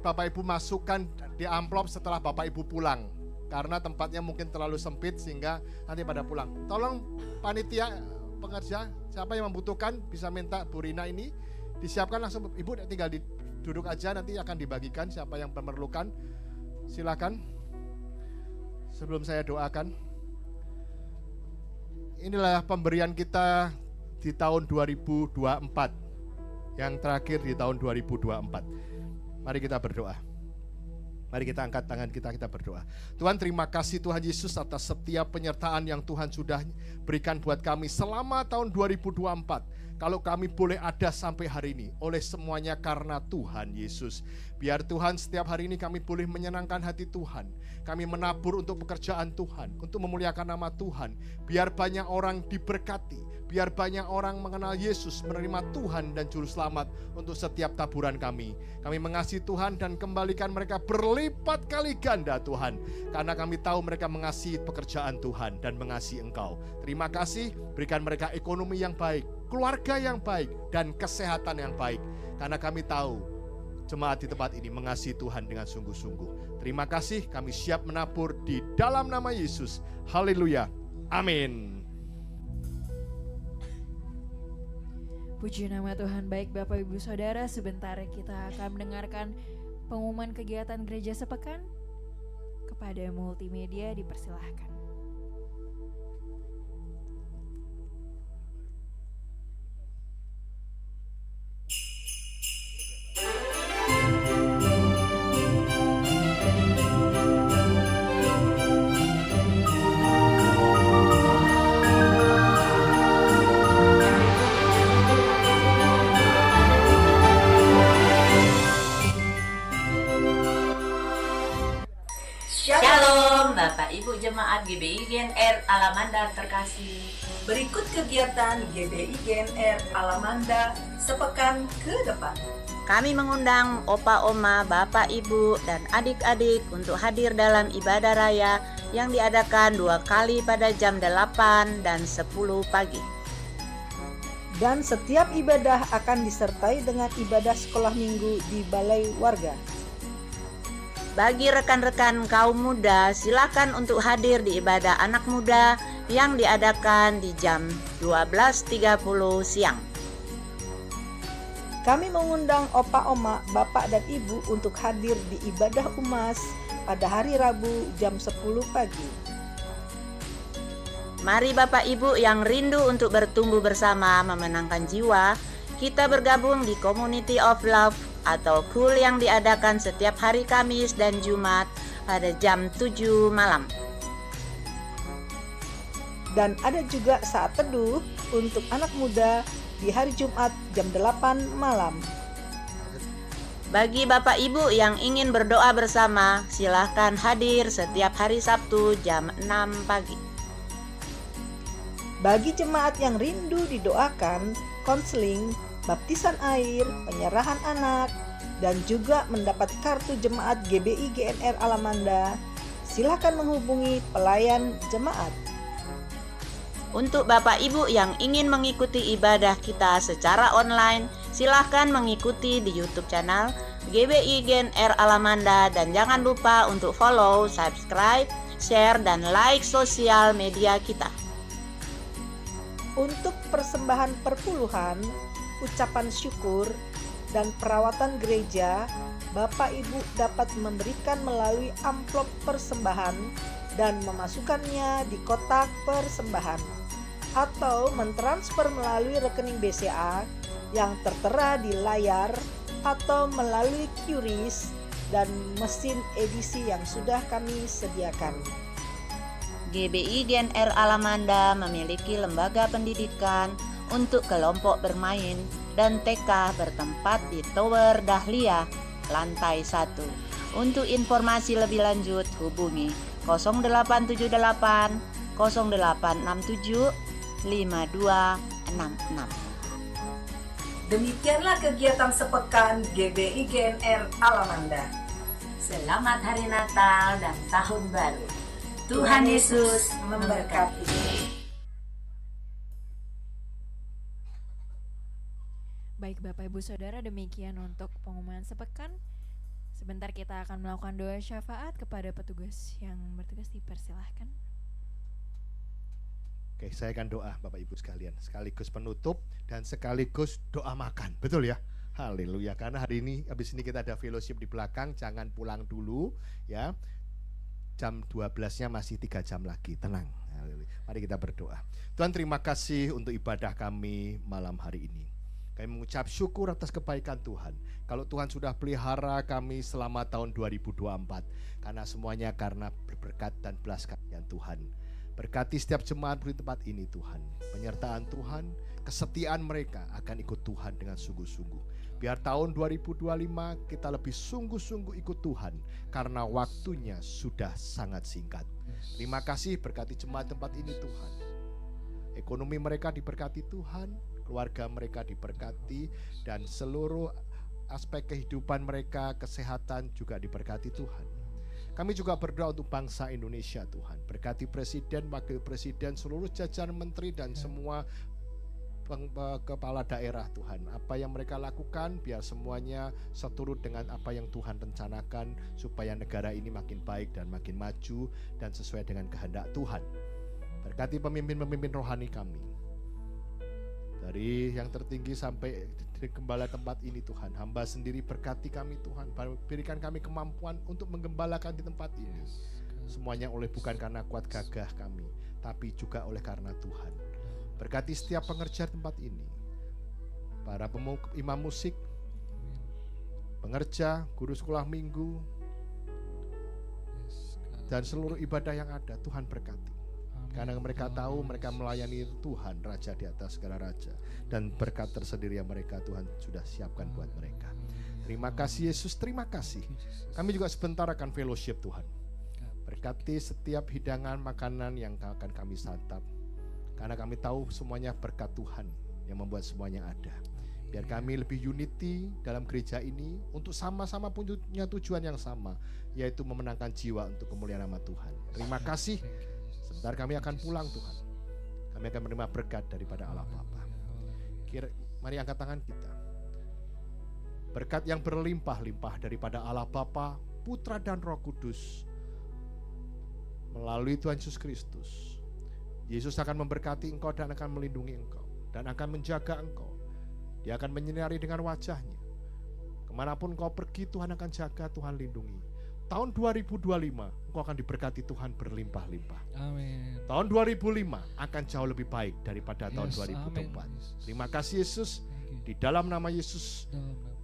Bapak Ibu masukkan di amplop setelah Bapak Ibu pulang. Karena tempatnya mungkin terlalu sempit sehingga nanti pada pulang. Tolong panitia, pengerja, siapa yang membutuhkan bisa minta Bu Rina ini disiapkan langsung. Ibu tinggal duduk aja, nanti akan dibagikan siapa yang memerlukan. Silakan. Sebelum saya doakan, inilah pemberian kita di tahun 2024, yang terakhir di tahun 2024. Mari kita berdoa. Mari kita angkat tangan kita berdoa. Tuhan, terima kasih Tuhan Yesus atas setiap penyertaan yang Tuhan sudah berikan buat kami selama tahun 2024. Kalau kami boleh ada sampai hari ini, oleh semuanya karena Tuhan Yesus. Biar Tuhan setiap hari ini kami boleh menyenangkan hati Tuhan. Kami menabur untuk pekerjaan Tuhan, untuk memuliakan nama Tuhan. Biar banyak orang diberkati, biar banyak orang mengenal Yesus, menerima Tuhan dan Juru Selamat untuk setiap taburan kami. Kami mengasihi Tuhan dan kembalikan mereka berlipat kali ganda Tuhan. Karena kami tahu mereka mengasihi pekerjaan Tuhan dan mengasihi Engkau. Terima kasih, berikan mereka ekonomi yang baik, keluarga yang baik, dan kesehatan yang baik. Karena kami tahu jemaat di tempat ini mengasihi Tuhan dengan sungguh-sungguh. Terima kasih, kami siap menabur di dalam nama Yesus. Haleluya, amin.
Puji nama Tuhan. Baik Bapak Ibu Saudara, sebentar kita akan mendengarkan pengumuman kegiatan gereja sepekan. Kepada multimedia dipersilahkan.
Shalom Bapak Ibu Jemaat GBI GNR Alamanda terkasih.
Berikut kegiatan GBI GNR Alamanda sepekan ke depan.
Kami mengundang Opa Oma, Bapak Ibu, dan adik-adik untuk hadir dalam ibadah raya yang diadakan 2 kali pada jam 8 dan 10 pagi.
Dan setiap ibadah akan disertai dengan ibadah sekolah minggu di Balai Warga.
Bagi rekan-rekan kaum muda, silakan untuk hadir di ibadah anak muda yang diadakan di jam 12.30 siang.
Kami mengundang Opa Oma, Bapak dan Ibu untuk hadir di ibadah UMAS pada hari Rabu jam 10 pagi.
Mari Bapak Ibu yang rindu untuk bertumbuh bersama memenangkan jiwa, kita bergabung di Community of Love atau KUL yang diadakan setiap hari Kamis dan Jumat pada jam 7 malam.
Dan ada juga saat teduh untuk anak muda di hari Jumat jam 8 malam.
Bagi Bapak Ibu yang ingin berdoa bersama, silahkan hadir setiap hari Sabtu jam 6 pagi.
Bagi jemaat yang rindu didoakan, konseling, baptisan air, penyerahan anak, dan juga mendapat kartu jemaat GBI GNR Alamanda, silakan menghubungi pelayan jemaat.
Untuk Bapak Ibu yang ingin mengikuti ibadah kita secara online, silahkan mengikuti di YouTube channel GBI Gen R Alamanda dan jangan lupa untuk follow, subscribe, share, dan like sosial media kita.
Untuk persembahan perpuluhan, ucapan syukur, dan perawatan gereja, Bapak Ibu dapat memberikan melalui amplop persembahan dan memasukkannya di kotak persembahan, atau mentransfer melalui rekening BCA yang tertera di layar atau melalui QRIS dan mesin edisi yang sudah kami sediakan.
GBI Gen R Alamanda memiliki lembaga pendidikan untuk kelompok bermain dan TK bertempat di Tower Dahlia, lantai 1. Untuk informasi lebih lanjut hubungi 0878 0867 5266.
Demikianlah kegiatan sepekan GBI Gen R Alamanda.
Selamat Hari Natal dan Tahun Baru. Tuhan Yesus memberkati.
Baik Bapak Ibu Saudara, demikian untuk pengumuman sepekan. Sebentar kita akan melakukan doa syafaat kepada petugas yang bertugas, dipersilahkan.
Oke, saya akan doa Bapak Ibu sekalian, sekaligus penutup dan sekaligus doa makan, betul ya? Haleluya, karena hari ini, habis ini kita ada fellowship di belakang, jangan pulang dulu ya. Jam 12-nya masih 3 jam lagi, tenang. Mari kita berdoa. Tuhan, terima kasih untuk ibadah kami malam hari ini. Kami mengucap syukur atas kebaikan Tuhan. Kalau Tuhan sudah pelihara kami selama tahun 2024, karena semuanya karena berkat dan belas kasihan Tuhan. Berkati setiap jemaat di tempat ini Tuhan. Penyertaan Tuhan, kesetiaan mereka akan ikut Tuhan dengan sungguh-sungguh. Biar tahun 2025 kita lebih sungguh-sungguh ikut Tuhan, karena waktunya sudah sangat singkat. Terima kasih, berkati jemaat tempat ini Tuhan. Ekonomi mereka diberkati Tuhan, keluarga mereka diberkati, dan seluruh aspek kehidupan mereka, kesehatan juga diberkati Tuhan. Kami juga berdoa untuk bangsa Indonesia Tuhan. Berkati Presiden, Wakil Presiden, seluruh jajaran menteri dan semua kepala daerah Tuhan. Apa yang mereka lakukan biar semuanya seturut dengan apa yang Tuhan rencanakan, supaya negara ini makin baik dan makin maju dan sesuai dengan kehendak Tuhan. Berkati pemimpin-pemimpin rohani kami, dari yang tertinggi sampai di gembala tempat ini Tuhan. Hamba sendiri berkati kami Tuhan, berikan kami kemampuan untuk menggembalakan di tempat ini. Semuanya bukan karena kuat gagah kami, tapi juga oleh karena Tuhan. Berkati setiap pengerja tempat ini, para imam musik, pengerja, guru sekolah minggu, dan seluruh ibadah yang ada. Tuhan berkati, karena mereka tahu mereka melayani Tuhan, Raja di atas segala raja, dan berkat tersendiri yang mereka Tuhan sudah siapkan buat mereka. Terima kasih Yesus, terima kasih. Kami juga sebentar akan fellowship Tuhan. Berkati setiap hidangan makanan yang akan kami santap, karena kami tahu semuanya berkat Tuhan yang membuat semuanya ada. Biar kami lebih unity dalam gereja ini untuk sama-sama punya tujuan yang sama, yaitu memenangkan jiwa untuk kemuliaan nama Tuhan. Terima kasih. Sebentar kami akan pulang Tuhan. Kami akan menerima berkat daripada Allah Bapa. Mari angkat tangan kita. Berkat yang berlimpah-limpah daripada Allah Bapa, Putra dan Roh Kudus melalui Tuhan Yesus Kristus. Yesus akan memberkati engkau dan akan melindungi engkau dan akan menjaga engkau. Dia akan menyinari dengan wajahnya. Kemanapun engkau pergi, Tuhan akan jaga, Tuhan lindungi. Tahun 2025 engkau akan diberkati Tuhan berlimpah-limpah.
Amin.
Tahun 2005 akan jauh lebih baik daripada tahun 2024.
Amin.
Terima kasih Yesus. Di dalam nama Yesus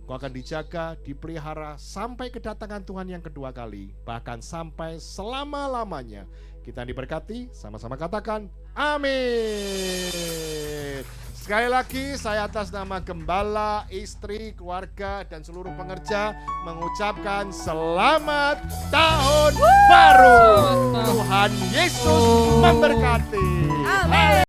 engkau akan dijaga, dipelihara sampai kedatangan Tuhan yang kedua kali, bahkan sampai selama-lamanya. Kita diberkati, sama-sama katakan amin. Sekali lagi saya atas nama gembala, istri, keluarga, dan seluruh pengerja mengucapkan selamat tahun baru. Tuhan Yesus memberkati.
Amin.